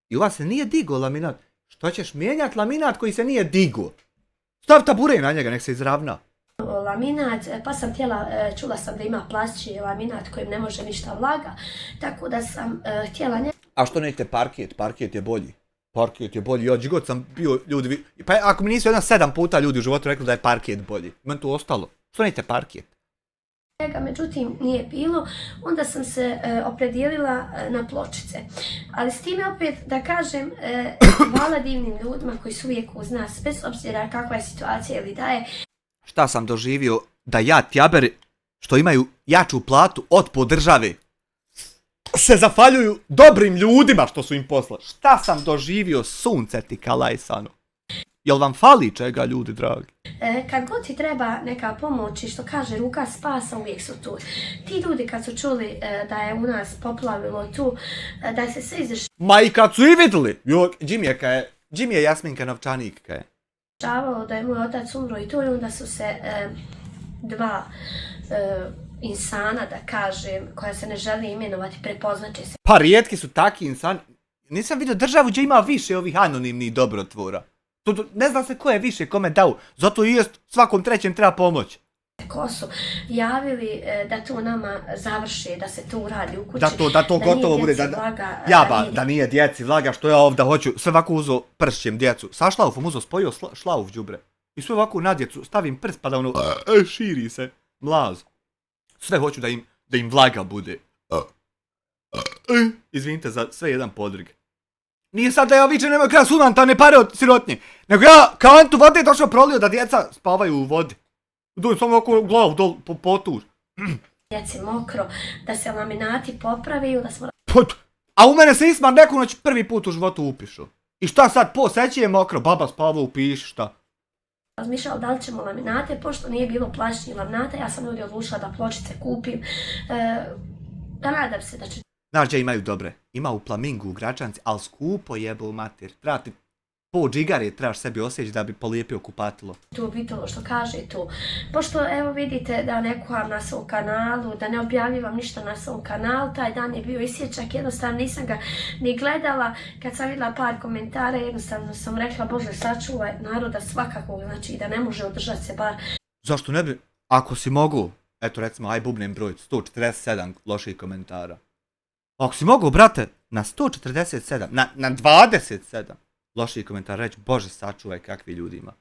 Speaker 1: I u vas se nije diglo laminat. Što ćeš mijenjati laminat koji se nije digao? Stav tabure na njega, nek se izravna.
Speaker 2: laminat, pa sam čula sam da ima plastični laminat kojim ne može ništa vlaga, tako da sam htjela
Speaker 1: A što nećete parket? Parket je bolji. Parket je bolji. Ja god sam bio ljudi... Pa ako mi nisu jedno 7 puta ljudi u životu rekli da je parket bolji. Meni to ostalo. Što nećete parket?
Speaker 2: njega, međutim nije bilo, onda sam se opredijelila na pločice. Ali s time opet da kažem, hvala divnim ljudima koji su uvijek uz nas, bez obzira kakva je situacija ili da je.
Speaker 1: Šta sam doživio da ja tjaberi što imaju jaču platu od po države se zafaljuju dobrim ljudima što su im poslali. Šta sam doživio, sunce ti kalajsano. Jel vam fali čega, ljudi dragi?
Speaker 2: Kad god ti treba neka pomoć i što kaže ruka spasa, uvijek su tu. Ti ljudi kad su čuli da je u nas poplavilo tu, da je se sve
Speaker 1: Ma i kad su i vidjeli, Jimmy je Jasminka novčanik, kaj je.
Speaker 2: izdešavalo da je moj otac umro i to, i onda su se dva insana, da kažem, koja se ne želi imenovati, prepoznaće se.
Speaker 1: Pa rijetki su taki insani. Nisam vidio državu gdje ima više ovih anonimnih dobrotvora. Ne zna se ko je više, kome dao. Zato i jest svakom trećem treba pomoć.
Speaker 2: Ko su javili da to nama završi, da se to uradi u kući.
Speaker 1: Da to gotovo bude. Da nije djeci vlaga, što ja ovdje hoću. Sve ovako uzo pršćem djecu. Sa šlaufom uzo spojio šlauf đubre. I sve ovako na djecu stavim prst pa da ono širi se. Mlaz. Sve hoću da im vlaga bude. Izvinite za sve jedan podrig. Nije sad da ja vičem nemoj kraja sumantane pare od sirotnje. Nego ja kao antu vode došao prolio da djeca spavaju u vodi. Dojem samo ovako glavu dol po potu.
Speaker 2: Djeci mokro, da se laminati popraviju, da smo...
Speaker 1: A u mene se Ismar neku noć prvi put u životu upišu. I šta sad, seći je mokro, baba spava upiši, šta?
Speaker 2: Razmišljala da li ćemo laminate, pošto nije bilo plastičnih laminata, ja sam ljudi odlučila da pločice kupim. Da nadam se da će...
Speaker 1: Znaš gdje imaju dobre? Ima u Plamingu u Gračanci, ali skupo jebe u mater. Treba ti po džigare trebaš sebi osjeći da bi polijepio kupatilo.
Speaker 2: Tu bitilo što kaže tu. Pošto evo vidite da ne kuham na svom kanalu, da ne objavljivam ništa na svom kanalu, taj dan je bio isječak, jednostavno nisam ga ni gledala. Kad sam vidjela par komentara, jednostavno sam rekla, Bože sačuvaj naroda svakako, znači da ne može održati se bar.
Speaker 1: Zašto ne bi? Ako si mogu, eto recimo, aj bubnem broj, 147 loših komentara. Ako si mogu, brate, na 147, na 27 loših komentara reći, Bože sačuvaj kakvi ljudi ima.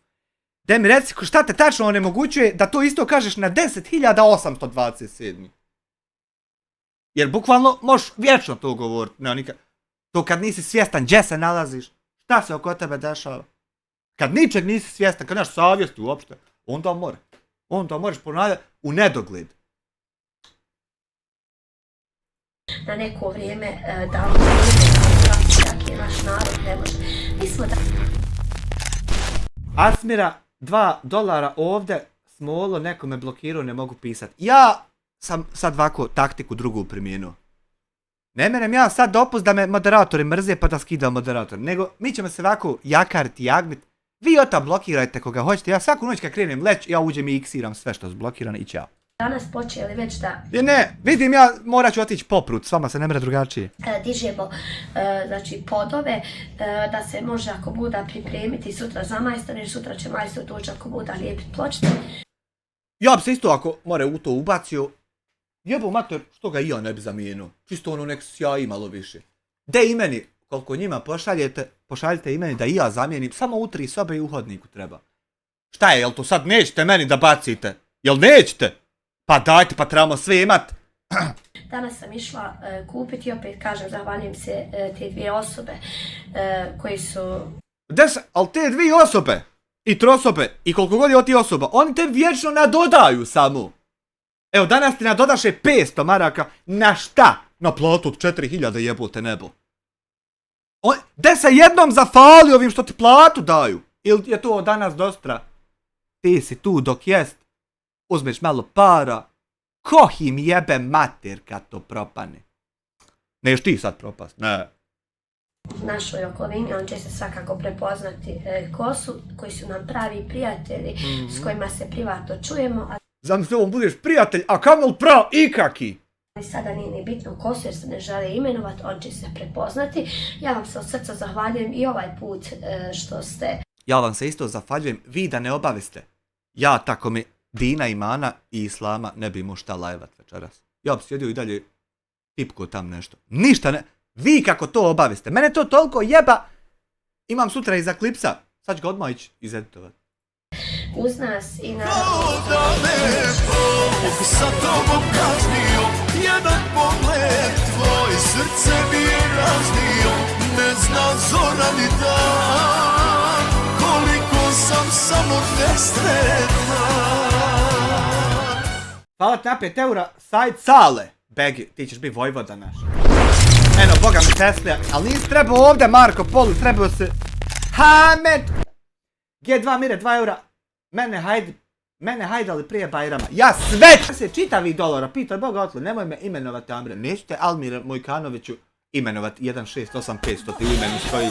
Speaker 1: Daj mi reci šta te tačno onemogućuje da to isto kažeš na 10.827. Jer bukvalno možeš vječno to govoriti. To kad nisi svjestan gdje se nalaziš, šta se oko tebe dešava. Kad ničeg nisi svjestan, kad nemaš savjesti uopšte, onda možeš ponavljati u nedogled.
Speaker 2: Na neko vrijeme da je naš narod ne može. Mi smo da...
Speaker 1: Asmira, $2 ovdje, smolo, neko me blokirao, ne mogu pisati. Ja sam sad ovako taktiku drugu primijenuo. Ne merem ja sad dopust da me moderatori mrze pa da skidam moderator. Nego mi ćemo se ovako jakariti, jagniti. Vi ota blokirajte koga hoćete. Ja svaku noć kad krenem leć, ja uđem i iksiram sve što je zblokirano i ćao.
Speaker 2: danas počeli već da
Speaker 1: Ne, vidim ja, morat ću otići poprut, s vama se ne mre drugačije.
Speaker 2: dižemo znači podove, da se može ako buda pripremiti sutra za majstor, jer sutra će majstor doći ako buda lijepiti pločice.
Speaker 1: Ja bi se isto ako more u to ubacio, jebo mater, što ga i ja ne bi zamijenio. Čisto ono nek sjaji malo više. De i meni, koliko njima pošaljite i meni da i ja zamijenim, samo u 3 sobe i u hodniku treba. Šta je, jel to sad nećete meni da bacite? Jel nećete? Pa dajte, pa trebamo sve imat.
Speaker 2: Danas sam išla kupiti, opet kažem, zahvaljujem se te 2 osobe koji su...
Speaker 1: Ali te 2 osobe, i 3 osobe, i koliko god je od tih osoba, oni te vječno nadodaju samo. Evo, danas ti nadodaše 500 maraka, na šta? Na platu od 4000 jebote nebo. De se jednom zafali ovim što ti platu daju? Ili je to danas dostra? Ti si tu dok jest, uzmeš malo para, ko im jebe mater kad to propane? Neš ti sad propast, ne.
Speaker 2: U našoj okolini, on će se svakako prepoznati ko su, koji su nam pravi prijatelji, s kojima se privatno čujemo.
Speaker 1: Znam se ovom budeš prijatelj, a kamel prav ikaki.
Speaker 2: Ali sada nije ni bitno ko su jer se ne žele imenovati, on će se prepoznati. Ja vam se od srca zahvaljujem i ovaj put što ste...
Speaker 1: Ja vam se isto zahvaljujem, vi da ne obaviste. Ja tako mi Dina, Imana i Islama ne bi imao šta lajvat večeras. Ja bi sjedio i dalje tipko tam nešto. Ništa ne... Vi kako to obaviste. Mene to toliko jeba. Imam sutra iza klipsa. Sad ću ga odmah ići izeditovat.
Speaker 2: Uz nas i na...
Speaker 3: Da me Bog sa tobom kaznio, jedan pogled tvoj srce mi je raznio. Ne zna zora ni dan, koliko sam samo nesretan.
Speaker 1: Hvala ti na 5 eura, sajt Sale. Begi, ti ćeš biti vojvoda naš. Eno, boga mi Teslija, ali nisi trebao ovdje Marko Polo, trebao se... Hamed! G2 mire, 2 eura. Mene hajdali prije Bajrama. Ja sve se čitavi dolara, pitaj Boga otlo, nemoj me imenovati Amre. Nećete Almira Mojkanoviću imenovati 1685000, ti u imenu stoji.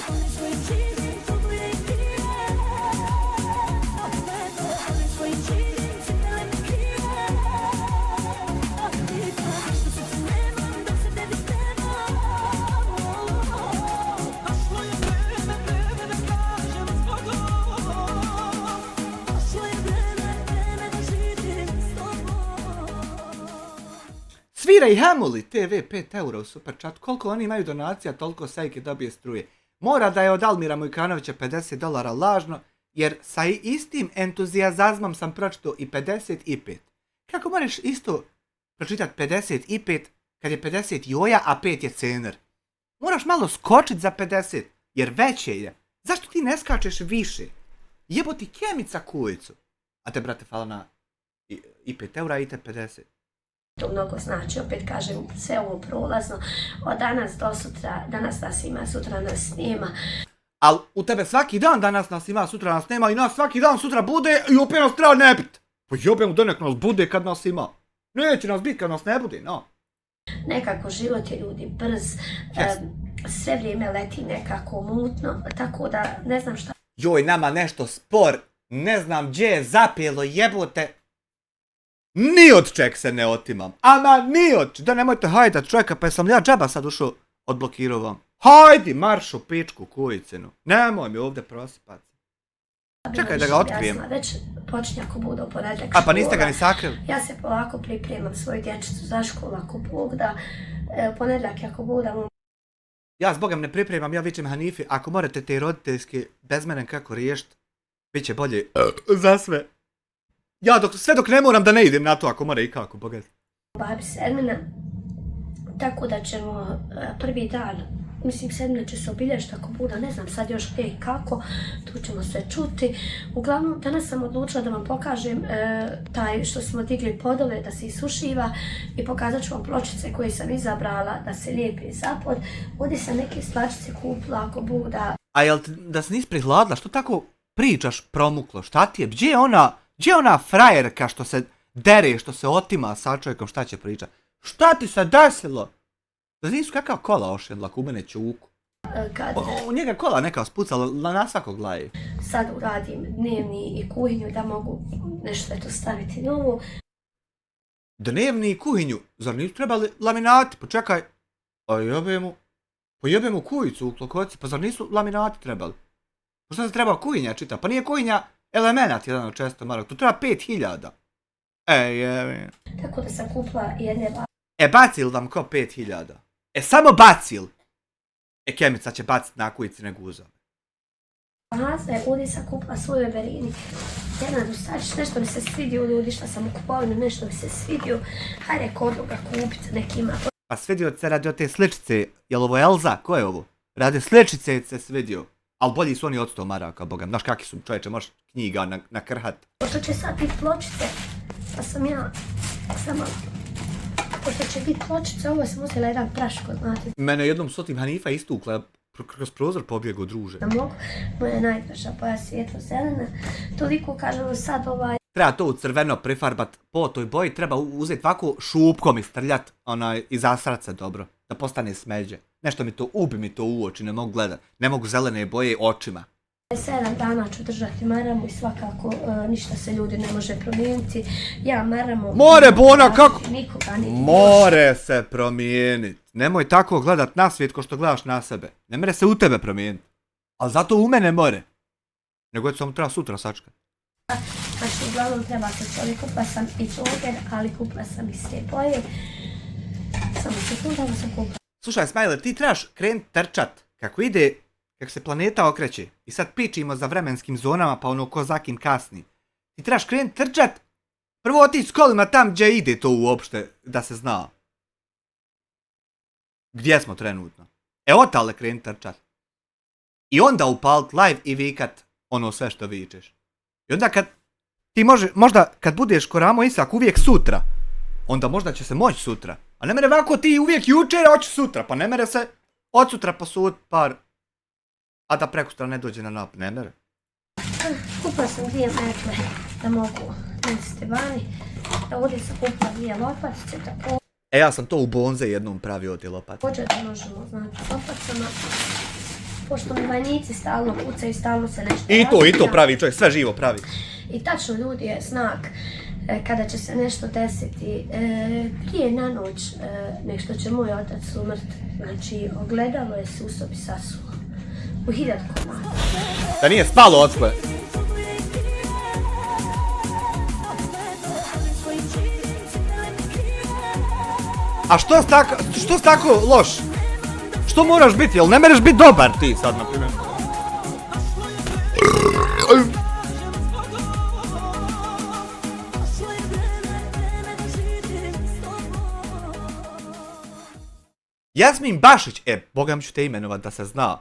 Speaker 1: Sviraj Hamuli TV 5 eura u super chat. Koliko oni imaju donacija, toliko Sajke dobije struje. Mora da je od Almira Mojkanovića $50 lažno, jer sa istim entuzijazmom sam pročitao i 55. Kako moraš isto pročitati 55 kad je 50 joja, a 5 je cener? Moraš malo skočit za 50, jer veće je. Zašto ti ne skačeš više? Jebo ti kemica kujicu. A te, brate, hvala na i 5 eura i te 50.
Speaker 2: To mnogo znači, opet kažem, sve ovo prolazno, od danas do sutra, danas nas ima, sutra nas nema.
Speaker 1: Al u tebe svaki dan danas nas ima, sutra nas nema i nas svaki dan sutra bude i opet nas treba ne bit. Pa jebem da nek nas bude kad nas ima. Neće nas bit kad nas ne bude, no.
Speaker 2: Nekako život je ljudi brz, sve vrijeme leti nekako mutno, tako da ne znam šta.
Speaker 1: Joj, nama nešto spor, ne znam gdje je zapelo, jebote. Ni od čeg se ne otimam. Ama ni od čeg. Da nemojte hajdat čovjeka, pa sam ja džaba sad ušao, odblokirao vam. Hajdi, marš u pičku kujicinu. Nemoj mi ovdje prosipati. Čekaj da ga otkrijem.
Speaker 2: Već počinje ako bude u ponedjeljak
Speaker 1: A pa niste ga ni sakrili?
Speaker 2: Ja se polako pripremam svoju dječicu za školu ako Bog da. Ponedjeljak ako budemo.
Speaker 1: Ja s Bogom ne pripremam, ja vičem Hanifi, ako morate te roditeljske bez mene kako riješiti, bit će bolje za sve. Ja sve dok ne moram da ne idem na to ako mora i kako, bogat.
Speaker 2: Babi Sermina, tako da ćemo prvi dan, mislim Sermina će se obilježiti ako bude, ne znam sad još gdje i kako, tu ćemo se čuti. Uglavnom, danas sam odlučila da vam pokažem taj što smo digli podove, da se isušiva i pokazat ću vam pločice koje sam izabrala da se lijepi zapod. Ovdje sam neke stvačice kupila ako Bog da...
Speaker 1: A jel da se nisi prihladila, što tako pričaš promuklo, šta ti je, gdje je ona frajerka što se dere, što se otima sa čovjekom, šta će pričati? Šta ti se desilo? Da nisu kakav kola ošedla, u mene čuku. U njega kola neka spucala na svakog laje.
Speaker 2: Sad uradim dnevni i kuhinju da mogu nešto eto staviti novo.
Speaker 1: Dnevni kuhinju, zar nisu trebali laminati? Pa čekaj, pa jebemo kujicu u klokoci, pa zar nisu laminati trebali? Pa šta se treba kuhinja čita? Pa nije kuhinja elemenat jedan od 400 maraka, to treba 5000. Jebe.
Speaker 2: Tako da sam kupila jedne
Speaker 1: Bacil vam ko 5000. Samo bacil. Kemica će bacit na kujici nego uzam.
Speaker 2: vaze, ovdje sam kupila svoju Everini. Jedan ustačić, nešto mi se svidio, ljudi šta sam u kupovinu, nešto mi se svidio. Hajde kod ga kupiti, nekima.
Speaker 1: Pa svidio se radi od te sličice, jel ovo Elza? Ko je ovo? Radi sličice se svidio. Ali bolji su oni od 100 maraka, bogam. Znaš kakvi su, čovječe, možeš knjiga nakrhat.
Speaker 2: Pošto će sad biti pločice, pa sam ja samo... Pošto će biti pločice, ovo sam uzela jedan praško, znate.
Speaker 1: Mene jednom sotim Hanifa istukla, kroz prozor pobjegao druže.
Speaker 2: Da mogu, moja najdraža boja svjetlo zelena, toliko kažemo sad
Speaker 1: Treba to u crveno prifarbat po toj boji, treba uzeti ovako šupkom i strljat, i zasrat se dobro, da postane smeđe. Nešto ubi mi to u oči, ne mogu gledat, ne mogu zelene boje očima.
Speaker 2: 7 dana ću držati maramu i svakako ništa se ljudi ne može promijeniti. Ja maramu...
Speaker 1: More Bona, kako?
Speaker 2: Nikoga niti
Speaker 1: more se promijenit. Nemoj tako gledat na svijet ko što gledaš na sebe. Ne mere se u tebe promijenit. Ali zato u mene more. Nego samo treba sutra sačkat.
Speaker 2: Znači, uglavnom treba se čovjek, kupila sam i džoger, ali kupila sam i sve boje. Samo sekundu sam kupila.
Speaker 1: Slušaj, Smajler, ti trebaš krenut trčat kako se planeta okreće. I sad pičimo za vremenskim zonama, pa ono ko za kim kasni. Ti trebaš krenut trčat, prvo otići s kolima tam gdje ide to uopšte, da se zna. Gdje smo trenutno? Otale krenut trčat. I onda upalit live i vikat ono sve što vičeš. I onda kad ti možda kad budeš ko Ramo Isak uvijek sutra, onda možda će se moći sutra. A ne mere ovako ti uvijek jučer, hoću sutra, pa ne mere se od sutra posud par, a da prekustra ne dođe na nap, ne mere.
Speaker 2: Kupila sam 2 metle da mogu nositi vani. Ovdje sam kupila 2 lopatice, tako.
Speaker 1: Ja sam to u bonze jednom pravio te lopate.
Speaker 2: Također da možemo, znači, s lopatcama. Pošto mi vanjici stalno pucaju, stalno se nešto
Speaker 1: I to pravi čovjek, sve živo pravi.
Speaker 2: I tačno ljudi je znak kada će se nešto desiti. Prije na noć nek što će moj otac umrt, znači ogledalo je se u sobi sasulo. U 1000 komada.
Speaker 1: Da nije spalo odsle. A što si tako loš? Što moraš biti? Jel ne mereš biti dobar ti sad, na primjer? Jasmin Bašić, boga mi ću te imenovat da se zna.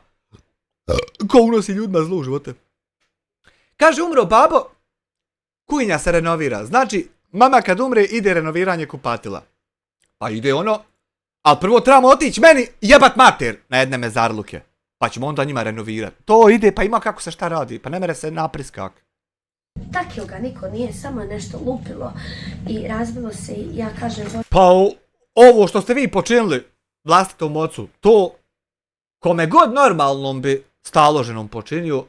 Speaker 1: Ko unosi ljudima zlo u živote. Kaže, umro babo, kuhinja se renovira. Znači, mama kad umre ide renoviranje kupatila. Pa ide ono, ali prvo trebamo otići meni jebat mater na jedne mezarluke. Pa ćemo onda njima renovirati. To ide, pa ima kako se šta radi, pa ne mere se napriskak.
Speaker 2: Takio ga niko nije, samo je nešto lupilo i razbilo se i ja kažem...
Speaker 1: Pa ovo što ste vi počinili vlastitom ocu, to kome god normalnom bi staloženom počinio,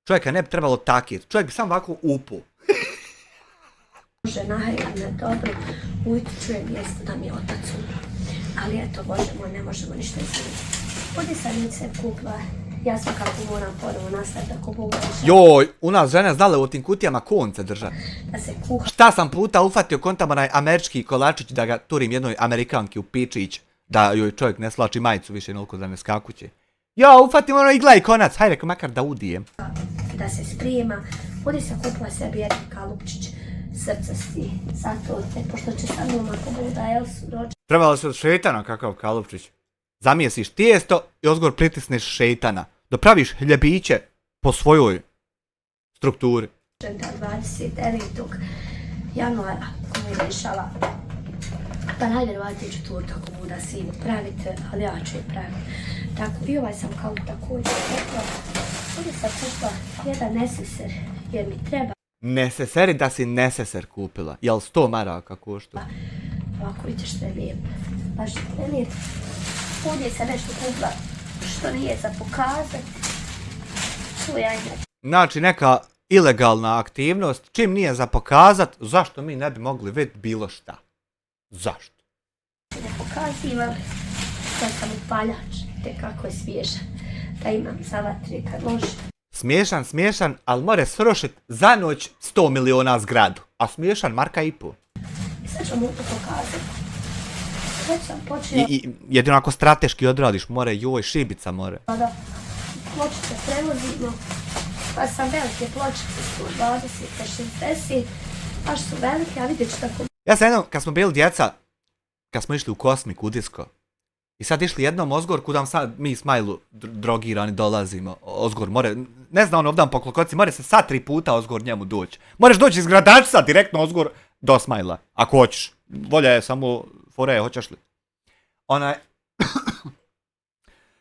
Speaker 1: čovjeka ne bi trebalo takit. Čovjek bi sam ovako upu.
Speaker 2: Bože, nahajam me dobro, ujutro čujem vijest da mi je otac umro. Ali eto, Bože moj, ne možemo ništa izgledati. Ovdje sam mi se kupila, ja svakako moram ponovo nastaviti ako Bogu reći.
Speaker 1: Joj, u nas žene znale u tim kutijama konce držati.
Speaker 2: Da se kuha.
Speaker 1: Šta sam puta ufatio kontam onaj američki kolačić da ga turim jednoj Amerikanki u pičić, da joj čovjek ne slači majicu više nolko da ne skakuće. Jo, ufatim ono igla i konac, hajde reko makar da udijem.
Speaker 2: Da se sprijema, ovdje sam kupila sebi jedan kalupčić srcasti, zato te, pošto će sad mama ako Bogu da Elsu dođe.
Speaker 1: Trebalo se od šeitana kakav kalupčić. Zamijesiš tijesto i ozgor pritisneš šeitana. Dopraviš hljebiće po svojoj strukturi.
Speaker 2: Da 29. januara, ko bude išala, pa najvjerovatnije ću tortu ako Bogu da sinu praviti, ali ja ću je praviti. Tako, i ovaj sam kalup također rekla. Ovdje sam kupila jedan neseser, jer mi treba.
Speaker 1: Neseseri da si neseser kupila. Jel 100 maraka košta?
Speaker 2: Ovako vidiš što je lijepo. Baš je lijepo. Ovdje sam nešto kupila što nije za pokazati.
Speaker 1: Znači neka ilegalna aktivnost, čim nije za pokazat, zašto mi ne bi mogli vidjeti bilo šta? Zašto?
Speaker 2: Ne pokazivam da sam upaljač, te kako je svježan. Da imam za vatre kad može.
Speaker 1: Smiješan, ali more srušit za noć 100 miliona zgradu. A smiješan marka i pol.
Speaker 2: I sad ću mu to pokazati. Već sam počela
Speaker 1: I jedino ako strateški odradiš, more, joj, šibica, more.
Speaker 2: da pločice prevozimo. Pa sam velike pločice, 120, 60, baš su velike, a vidjet ću tako.
Speaker 1: Ja sam jednom, kad smo bili djeca, kad smo išli u Kosmik, u disko, i sad išli jednom Ozgor, kudam sad mi s Majlu drogirani dolazimo, Ozgor, more, ne znam ono ovdje po Klokoci, more se sad 3 puta Ozgor njemu doći. Moraš doći iz Gradačca direktno Ozgor do Smajla, ako hoćeš. Volja je samo fore, hoćeš li?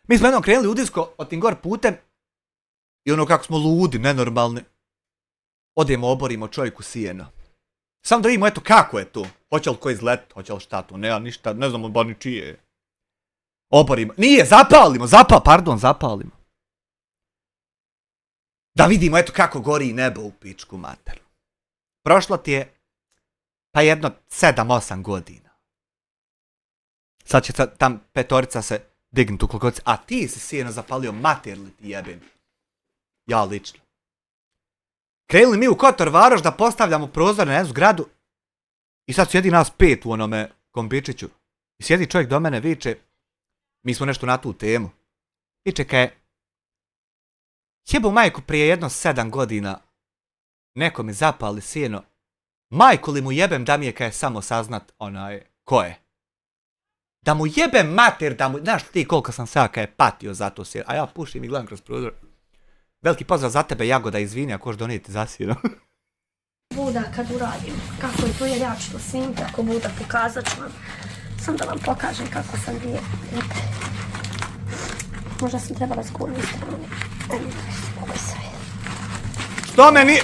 Speaker 1: Mi smo jednom krenuli u disko od tim gor putem i ono kako smo ludi, nenormalni. Odemo, oborimo čovjeku sijeno. Samo da vidimo, eto, kako je to. Hoće li ko izlet, hoće li šta tu, nema ništa, ne znamo ba ni čije je. Oborimo, nije, zapalimo. Da vidimo, eto, kako gori nebo u pičku materu. Prošlo ti je, pa jedno 7-8 godina. Sad će tam petorica se dignuti u Klokoci, a ti si sijeno zapalio, mater li ti jebim. Ja lično. Krenuli mi u Kotor Varoš da postavljamo prozor na jednu zgradu i sad sjedi nas 5 u onome kombičiću. I sjedi čovjek do mene, viče, mi smo nešto na tu temu. Viče kaj, jebo majku prije jedno 7 godina, neko mi zapali sjeno, majku li mu jebem da mi je kaj samo saznat ko je. Da mu jebem mater, znaš ti koliko sam sada kaj patio za to sjeno, a ja pušim i gledam kroz prozor. Veliki pozdrav za tebe, Jagoda, izvini ako hoćeš donijeti zasjeno.
Speaker 2: Buda kad uradim, kako je to, jer ja ću to snimiti, ako Buda pokazat ću vam. Sam da vam pokažem kako sam bio. Možda sam trebala skurnu stranu.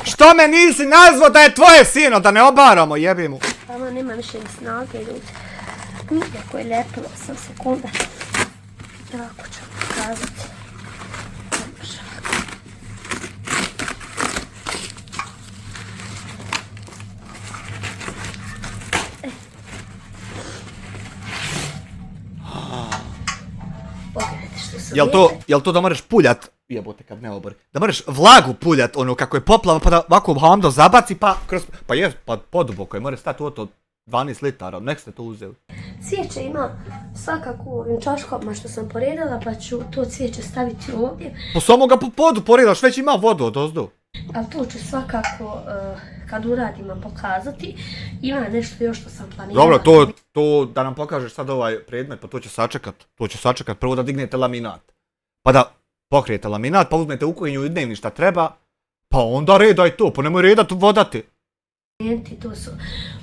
Speaker 1: Što me nisi nazvao da je tvoje sino, da ne obaramo, jebi mu.
Speaker 2: Ama nema više ni snage, ljudi. Iako je lepilo sam sekunda. Ovako ću vam pokazati.
Speaker 1: Jel to da moraš puljat, jebote kad ne obori, da moraš vlagu puljat, ono kako je poplava, pa da ovako hamdo zabaci, pa poduboko je, moraš stati u to 12 litara, nek ste to uzeli.
Speaker 2: Cvijeće ima svakako u ovim čaškama što sam poredala, pa ću to cvijeće staviti ovdje.
Speaker 1: Pa samo ga po podu poredaš, već ima vodu od ozdo.
Speaker 2: Ali to ću svakako, kad uradim, vam pokazati. Ima nešto još što sam planirala.
Speaker 1: Dobro, to da nam pokažeš sad ovaj predmet, pa to će sačekat, prvo da dignete laminat. Pa da pokrijete laminat, pa uzmete ukojnju i dnevni šta treba, pa onda redaj to, pa nemoj redat vodati.
Speaker 2: To su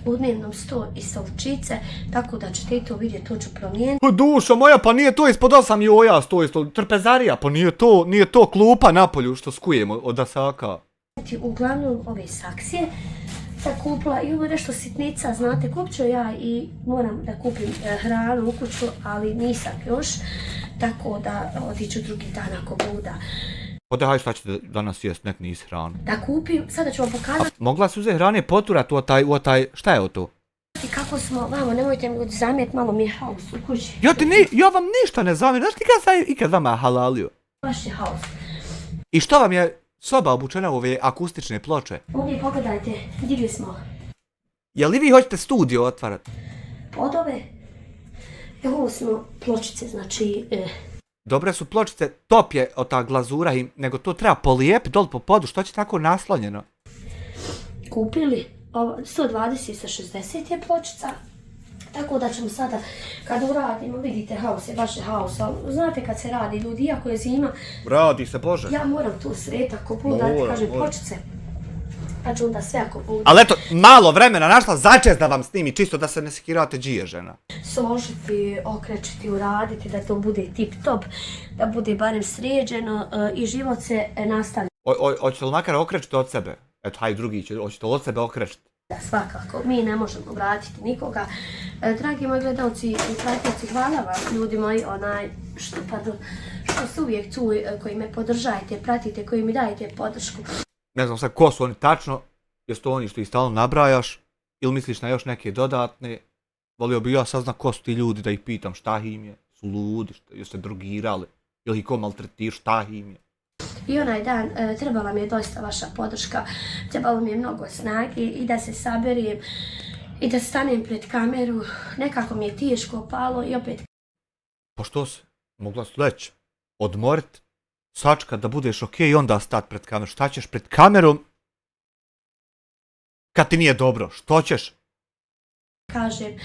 Speaker 2: u dnevnom sto i stolčice, tako da ćete i to vidjeti, to ću promijeniti.
Speaker 1: Pa dušo moja, pa nije to ispod 8 joja stoji, trpezarija, pa nije to klupa napolju što skujemo od asaka.
Speaker 2: Uglavnom ove saksije sam kupila i ovo je nešto sitnica, znate, kupit ću ja i moram da kupim hranu u kuću, ali nisam još, tako da otiću drugi dan ako Buda.
Speaker 1: Pa hajde šta ćete danas jest, nek nisi hranu.
Speaker 2: Da kupim, sada ću vam pokazati.
Speaker 1: Mogla si uzeti hrane poturat u taj, šta je to?
Speaker 2: Kako smo, vamo, nemojte mi zamjet, malo mi je haos u kući.
Speaker 1: Ja vam ništa ne zamjeram, znaš ti kad sam ikad vama halalio?
Speaker 2: Baš je haos.
Speaker 1: I što vam je soba obučena u ove akustične ploče?
Speaker 2: Ovdje pogledajte, digli smo.
Speaker 1: Jel li vi hoćete studio otvarat?
Speaker 2: Podove. Evo ovo smo pločice, znači...
Speaker 1: Dobre su pločice, top je od ta glazura, nego to treba polijep dol po podu, što će tako naslonjeno?
Speaker 2: Kupili, 120 sa 60 je pločica, tako da ćemo sada, kad uradimo, vidite, haos je, baš je haos, ali znate kad se radi, ljudi, iako je zima...
Speaker 1: Radi se, Bože.
Speaker 2: Ja moram tu sret, ako budu, dajte, kažem, pločice, pa ću onda sve ako budu.
Speaker 1: Ali eto, malo vremena našla začest da vam snimi, čisto da se ne sekirate džije žena.
Speaker 2: Složiti, okrečiti, uraditi, da to bude tip top, da bude barem sređeno i život se nastavlja.
Speaker 1: Hoćete li makar okrečiti od sebe? Eto, hajde drugi će, hoćete od sebe okrečiti?
Speaker 2: Da, svakako, mi ne možemo vratiti nikoga. Dragi moji gledalci i pratioci, hvala vam, ljudi moji, što su uvijek tu, koji me podržajete, pratite, koji mi dajete podršku.
Speaker 1: Ne znam sad ko su oni tačno, jesu to oni što ih stalno nabrajaš, ili misliš na još neke dodatne, volio bi ja sazna ko su ti ljudi da ih pitam šta im je, su ludi, jesu se drogirali, ili ih ko maltretir, šta im je.
Speaker 2: I onaj dan trebala mi je doista vaša podrška, trebalo mi je mnogo snage i da se saberim i da stanem pred kameru, nekako mi je teško palo i opet...
Speaker 1: Pa što se? Mogla si leći, odmorit, sačkat da budeš okej i onda stat pred kamerom. Šta ćeš pred kamerom kad ti nije dobro? Što ćeš?
Speaker 2: Kažem,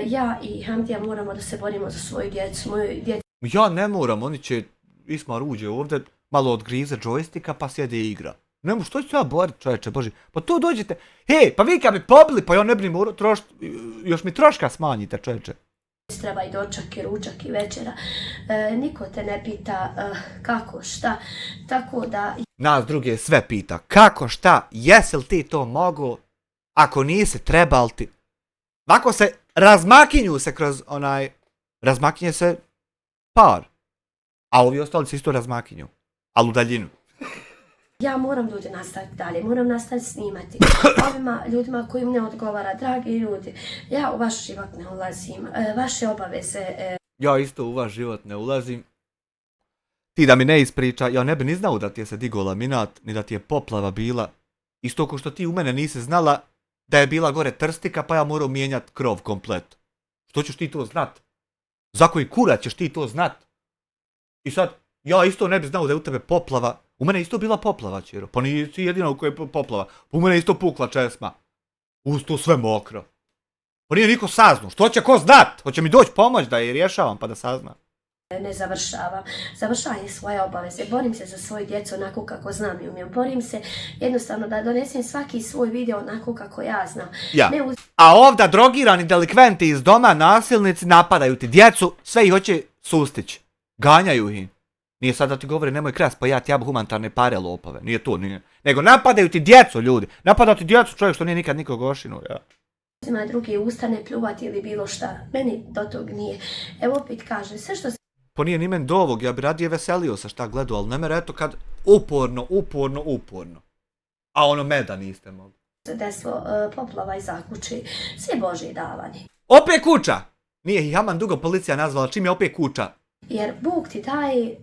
Speaker 2: ja i Hamdija moramo da se borimo za svoju djecu, moju djecu.
Speaker 1: Ja ne moram, oni će, Ismar uđe ovdje, malo odgrize džojstika pa sjede i igra. Nemo, što ću ja borit, čovječe boži? Pa tu dođete, hej, pa vi kad bi pobili, pa ja ne bi morao još mi troška smanjite, čovječe.
Speaker 2: Treba i dočak i ručak i večera. Niko te ne pita kako, šta, tako da...
Speaker 1: Nas druge sve pita, kako, šta, jesi li ti to mogu, ako nisi, treba li ti? Ako se razmakinju se kroz razmakinje se par, a ovi ostali se isto razmakinju, ali u daljinu.
Speaker 2: Ja moram ljudi nastaviti dalje, moram nastaviti snimati. Ovima ljudima kojim ne odgovara, dragi ljudi, ja u vaš život ne ulazim, vaše obaveze...
Speaker 1: Ja isto u vaš život ne ulazim. Ti da mi ne ispriča, ja ne bi ni znao da ti je se digao laminat, ni da ti je poplava bila. Isto ko što ti u mene nisi znala da je bila gore trstika, pa ja morao mijenjati krov komplet. Što ćeš ti to znat? Za koji kurac ćeš ti to znat? I sad, ja isto ne bi znao da je u tebe poplava. U mene isto bila poplava, Čiro. Pa nisi jedina u kojoj je poplava. U mene isto pukla česma. Uz to sve mokro. Pa nije niko saznao. Što će ko znat? Hoće mi doći pomoć da je rješavam pa da sazna.
Speaker 2: Ne završavam. Završavam svoje obaveze. Borim se za svoju djecu onako kako znam i umijem. Borim se jednostavno da donesem svaki svoj video onako kako ja znam.
Speaker 1: Ja.
Speaker 2: Ne
Speaker 1: A ovdje drogirani delikventi iz doma, nasilnici, napadaju ti djecu, sve ih hoće sustići. Ganjaju ih. Nije sad da ti govore nemoj kras, pa ja ti jabu humanitarne pare lopove. Nije to, nije. Nego napadaju ti djecu, ljudi. Napadaju ti djecu čovjek što nije nikad nikog ošinuo, ja.
Speaker 2: uzima drugi ustane pljuvati ili bilo šta. Meni do tog nije. Evo opet kažem, sve što
Speaker 1: Pa nije ni men do ovog, ja bi radije veselio sa šta gledao, ali ne mer eto kad uporno. A ono meda niste mogli.
Speaker 2: se desilo, poplava i zakući, sve Božje davanje.
Speaker 1: Opet kuća! Nije ih Haman dugo policija nazvala, čim je opet kuća.
Speaker 2: Jer Bog ti daje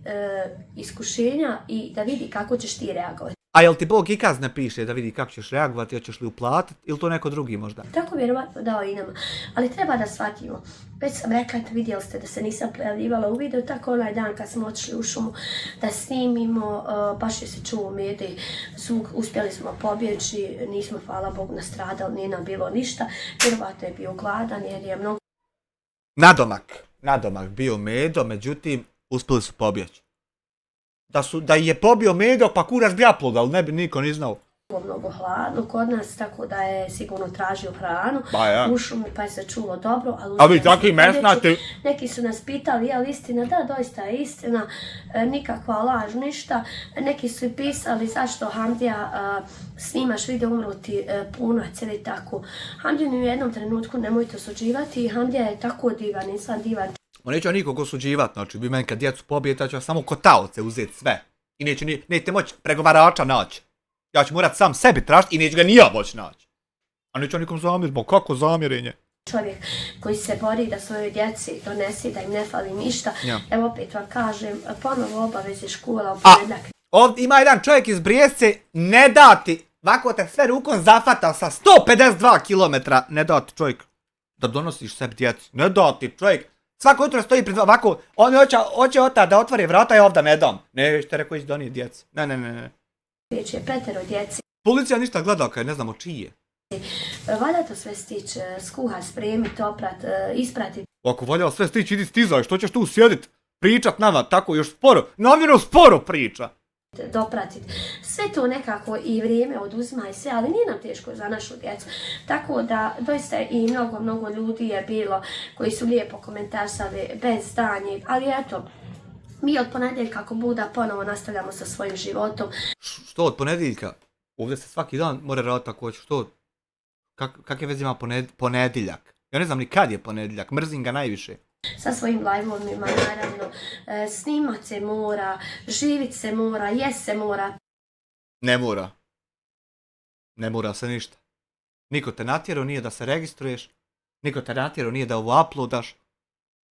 Speaker 2: iskušenja i da vidi kako ćeš ti reagovati.
Speaker 1: A jel ti Bog ikaz ne piše da vidi kako ćeš reagovati, hoćeš li uplatiti ili to neko drugi možda?
Speaker 2: Tako vjerovatno dao i nama. Ali treba da shvatimo. Već sam rekla, vidjeli ste da se nisam prijavljivala u video, tako onaj dan kad smo otišli u šumu da snimimo, baš je se čuo medij, zvuk, uspjeli smo pobjeći, nismo, hvala Bogu, nastradali, nije nam bilo ništa. Vjerovatno je bio gladan jer je mnogo...
Speaker 1: Nadomak bio Medo, međutim, uspjeli su pobjeći. Da je pobio Medo, pa kurac bi aplod, ali ne bi niko ni znao.
Speaker 2: Mnogo hladno kod nas, tako da je sigurno tražio hranu u šumi, pa je se čulo dobro.
Speaker 1: A vi takvi mesnati?
Speaker 2: Neki su nas pitali, je li istina? Da, doista je istina, nikakva laž, ništa. Neki su i pisali zašto Hamdija snimaš video, umro ti punac ili tako. Hamdiju ni u jednom trenutku nemojte osuđivati, Hamdija je tako divan, insan divan.
Speaker 1: Neću nikog osuđivat, znači vi meni kad djecu pobijete, ja ću samo kotaoce uzeti sve. I nećete moći pregovarača naći. Ja ću morat sam sebi tražiti i neću ga ni ja moći naći. A neću nikom zamjeriti, kako zamjerenje?
Speaker 2: Čovjek koji se bori da svojoj djeci donesi, da im ne fali ništa. Ja. Evo opet vam kažem, ponovo obaveze škola u ponedjeljak.
Speaker 1: Ovdje ima jedan čovjek iz Brijesce, ne dati, ovako te sve rukom zafata sa 152 km, ne dati čovjek da donosiš sebi djeci, ne dati čovjek. Svako jutro stoji pred ovako, on hoće ota da otvori vrata i ovdje ne dam. Ne, što rekao ići donijeti djeci. Ne.
Speaker 2: Riječ je 5 djeci.
Speaker 1: Policija ništa gleda kaj ne znamo čije.
Speaker 2: Valja to sve stići, skuha, spremiti, oprat, isprati.
Speaker 1: Ako valja sve stići, idi stizaj, što ćeš tu sjedit, pričat nama, tako još sporo, namjerno sporo priča.
Speaker 2: Dopratiti. Sve to nekako i vrijeme oduzima i sve, ali nije nam teško za našu djecu. Tako da doista i mnogo ljudi je bilo koji su lijepo komentarsali bez stanje, ali eto, mi od ponedjeljka kako Buda ponovo nastavljamo sa svojim životom.
Speaker 1: Što od ponedjeljka? Ovdje se svaki dan mora raditi tako hoće. Što? Kakve veze ima ponedjeljak? Ja ne znam ni kad je ponedjeljak, mrzim ga najviše.
Speaker 2: Sa svojim live-ovima, naravno, snimat se mora, živit se mora, jest se mora.
Speaker 1: Ne mora. Ne mora se ništa. Niko te natjerao nije da se registruješ, Niko te natjerao nije da ovo uploadaš.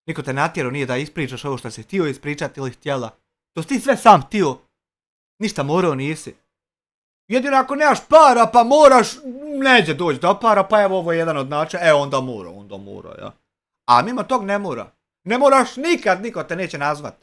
Speaker 1: Niko te natjerao nije da ispričaš ovo što si htio ispričati ili htjela. To si ti sve sam htio. Ništa morao nisi. Jedino ako nemaš para pa moraš neđe doći do para pa evo ovo je jedan od načina. Onda mora, ja. A mimo tog ne mora. Ne moraš nikad, niko te neće nazvat.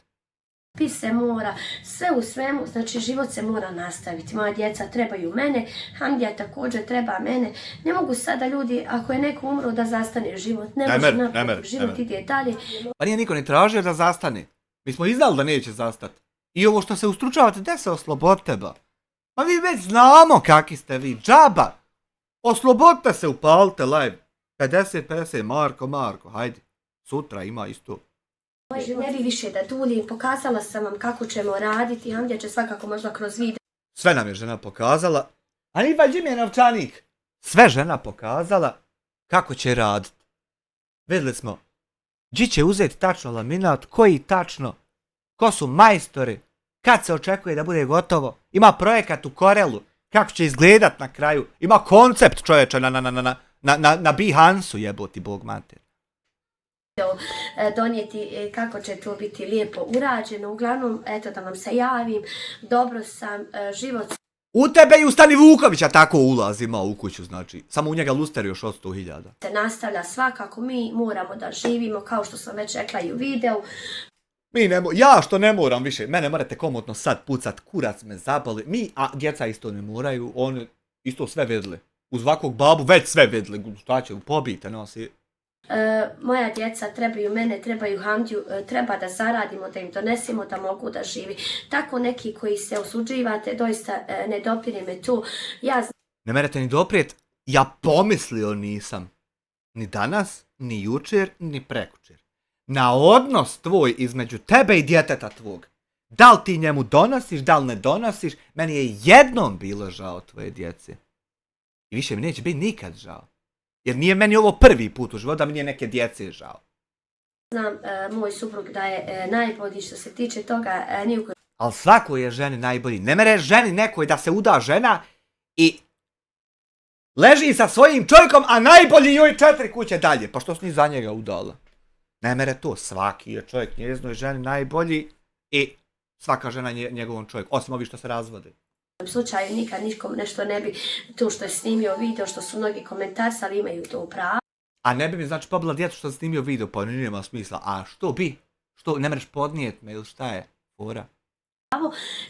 Speaker 2: Pis se mora, sve u svemu, znači život se mora nastaviti. Moja djeca trebaju mene, Hamdija također treba mene. Ne mogu sada ljudi, ako je neko umro, da zastane život. Ne može napraviti, život ide dalje.
Speaker 1: Pa nije niko ni tražio da zastane. Mi smo i znali da neće zastati. I ovo što se ustručavate, gdje se oslobodite ba? Pa vi već znamo kakvi ste vi, džaba. Oslobodite se, upalite live. 50-50, Marko, hajde. Sutra ima isto.
Speaker 2: Ne bi više da duljim, pokazala sam vam kako ćemo raditi, Hamdija će svakako možda kroz video.
Speaker 1: Sve nam je žena pokazala, a ni bađi mi je novčanik. Sve žena pokazala kako će raditi. Vidjeli smo, gdje će uzeti tačno laminat, koji tačno, ko su majstori, kad se očekuje da bude gotovo, ima projekat u Corelu, kako će izgledat na kraju, ima koncept čovječa na Behance-u jeboti bog mater.
Speaker 2: Donijeti kako će to biti lijepo urađeno. Uglavnom, eto da vam se javim, dobro sam, život
Speaker 1: U tebe i u Stani Vukovića tako ulazima u kuću, znači. Samo u njega luster još od 100.000.
Speaker 2: se nastavlja svakako, mi moramo da živimo, kao što sam već rekla i u videu.
Speaker 1: Ja što ne moram više, mene morate komotno sad pucat, kurac me zaboli, a djeca isto ne moraju, oni isto sve vidjeli. Uz ovakvog babu već sve vidjeli, šta će, pobijte nas i...
Speaker 2: Moja djeca trebaju mene, trebaju Hamdiju, treba da zaradimo, da im donesemo da mogu da živi. Tako neki koji se osuđivate, doista ne dopire me tu.
Speaker 1: Ne merete ni doprijet, ja pomislio nisam. Ni danas, ni jučer, ni prekučer. Na odnos tvoj između tebe i djeteta tvog. Da li ti njemu donosiš, da li ne donosiš, meni je jednom bilo žao tvoje djece. I više mi neće biti nikad žao. Jer nije meni ovo prvi put u životu da mi nije neke djece žao.
Speaker 2: Znam moj suprug da je najbolji što se tiče toga.
Speaker 1: Ali svakoj je ženi najbolji. Ne mere ženi nekoj da se uda žena i leži sa svojim čovjekom, a najbolji joj 4 kuće dalje. Pa što si ni za njega udala? Ne mere to. Svaki je čovjek njeznoj ženi najbolji i svaka žena njegovom čovjeku. Osim ovi što se razvode.
Speaker 2: U slučaju nikad nikom nešto ne bi, to što je snimio video, što su mnogi komentarsali, imaju to pravo.
Speaker 1: A ne bi mi znači pobila djecu što sam snimio video, pa nema smisla. A što bi? Što ne mereš podnijet me ili šta je? Fora.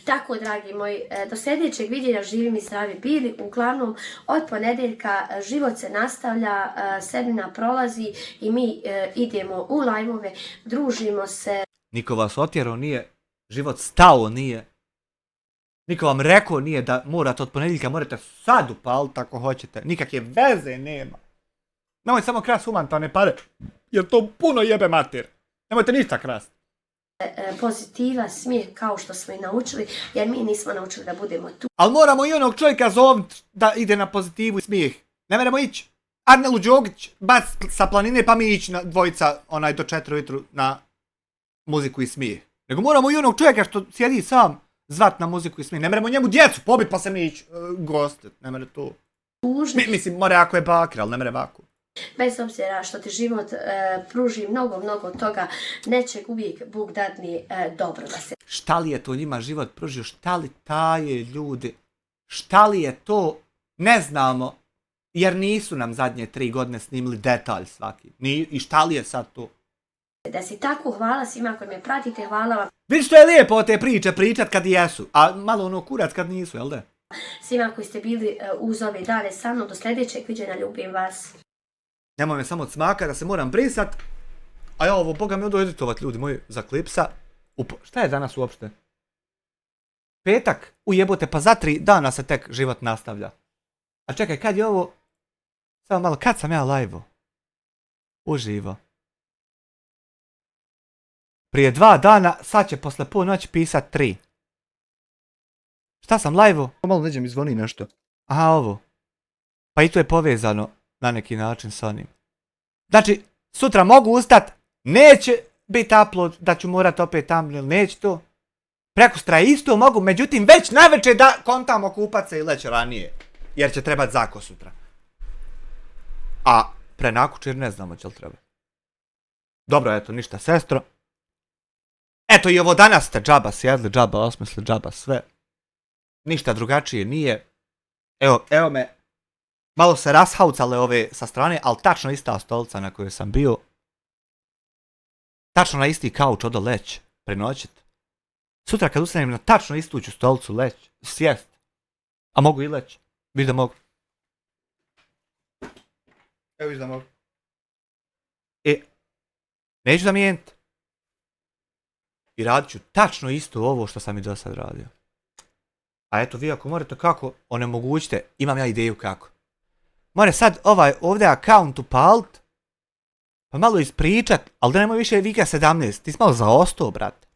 Speaker 2: Tako, dragi moji, do sljedećeg vidjela živi mi zdravi bili. Uglavnom, od ponedjeljka život se nastavlja, sedmina prolazi i mi idemo u live-ove, družimo se.
Speaker 1: Niko vas otjerao nije, život stao nije. Niko vam rekao nije da morate od ponedjeljka, morate sad upaliti ako hoćete. Nikakve veze nema. Nemojte samo krast humanitarne pare, jer to puno jebe mater. Nemojte ništa krast.
Speaker 2: Pozitiva, smijeh, kao što smo i naučili, jer mi nismo naučili da budemo tu.
Speaker 1: Ali moramo i onog čovjeka zovnit da ide na pozitivu i smijeh. Ne moramo ići Arnelu Đogić bac sa planine pa mi ići na dvojica do 4 ujutru na muziku i smijeh. Nego moramo i onog čovjeka što sjedi sam zvat na muziku i smijeh. Ne moramo njemu djecu pobit pa se mi ići gostit. Ne more to. Mislim, more ako je bakra, ali ne more ovako.
Speaker 2: Bez obzira što ti život pruži mnogo toga, nečeg uvijek Bog dadni dobro da se...
Speaker 1: Šta li je to njima život pružio? Šta li taje ljudi? Šta li je to? Ne znamo. Jer nisu nam zadnje 3 godine snimili detalj svaki. I šta li je sad to?
Speaker 2: Da si tako, hvala svima koji me pratite, hvala vam.
Speaker 1: Vidiš što je lijepo te priče pričat kad jesu, a malo ono kurac kad nisu, jel da?
Speaker 2: Svima koji ste bili uz ove dane sa mnom, do sljedećeg viđenja, ljubim vas.
Speaker 1: Nemoj me samo od smaka da se moram brisat. A ja ovo, boga mi odo editovat, ljudi moji, za klipsa. Šta je danas uopšte? Petak? Ujebote, pa za 3 dana se tek život nastavlja. A čekaj, kad je ovo? Samo malo, kad sam ja live-o? Uživo. Prije 2 dana, sad će posle ponoći pisat 3. Šta sam live-o? Malo neđe mi zvoni nešto. Aha, ovo. Pa i to je povezano na neki način s onim. Znači, sutra mogu ustat, neće biti upload, da ću morat opet thumbnail, neće to. Prekustra isto mogu, međutim već navečer da kontamo kupat se i leći ranije. Jer će trebat zako sutra. A prenakući jer ne znamo će li treba. Dobro, eto, ništa, sestro. Eto, i ovo danas ste džaba sjedli, džaba osmisli, džaba sve. Ništa drugačije nije. Evo me, malo se rashaucale ove sa strane, ali tačno ista stolica na kojoj sam bio. Tačno na isti kauč odo leć, prenoćit. Sutra kad ustanem na tačno istu ću stolicu leć, sjest. A mogu i leć, viš da mogu. Evo viš da mogu. Neću zamijeniti. I radit ću tačno isto ovo što sam i do sad radio. A eto vi ako morate kako, onemogućite, imam ja ideju kako. More sad ovdje account upalit, pa malo ispričat, ali da nemoj više Vika 17, ti si malo zaostao, brate.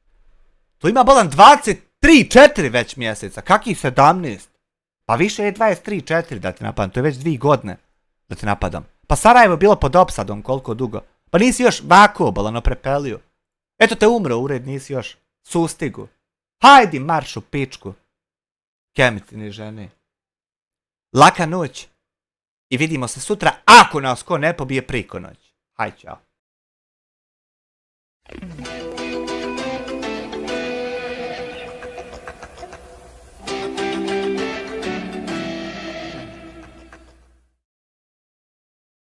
Speaker 1: To ima bolan 23-4 već mjeseca, kakih 17? Pa više je 23-4 da te napadam, to je već 2 godine da te napadam. Pa Sarajevo je bilo pod opsadom koliko dugo. Pa nisi još vako bolano prepelio. Eto te umro ured, nisi još sustigu. Hajdi marš u pičku. Kemitine žene. Laka noć. I vidimo se sutra ako nas ko ne pobije priko noć. Haj, čao.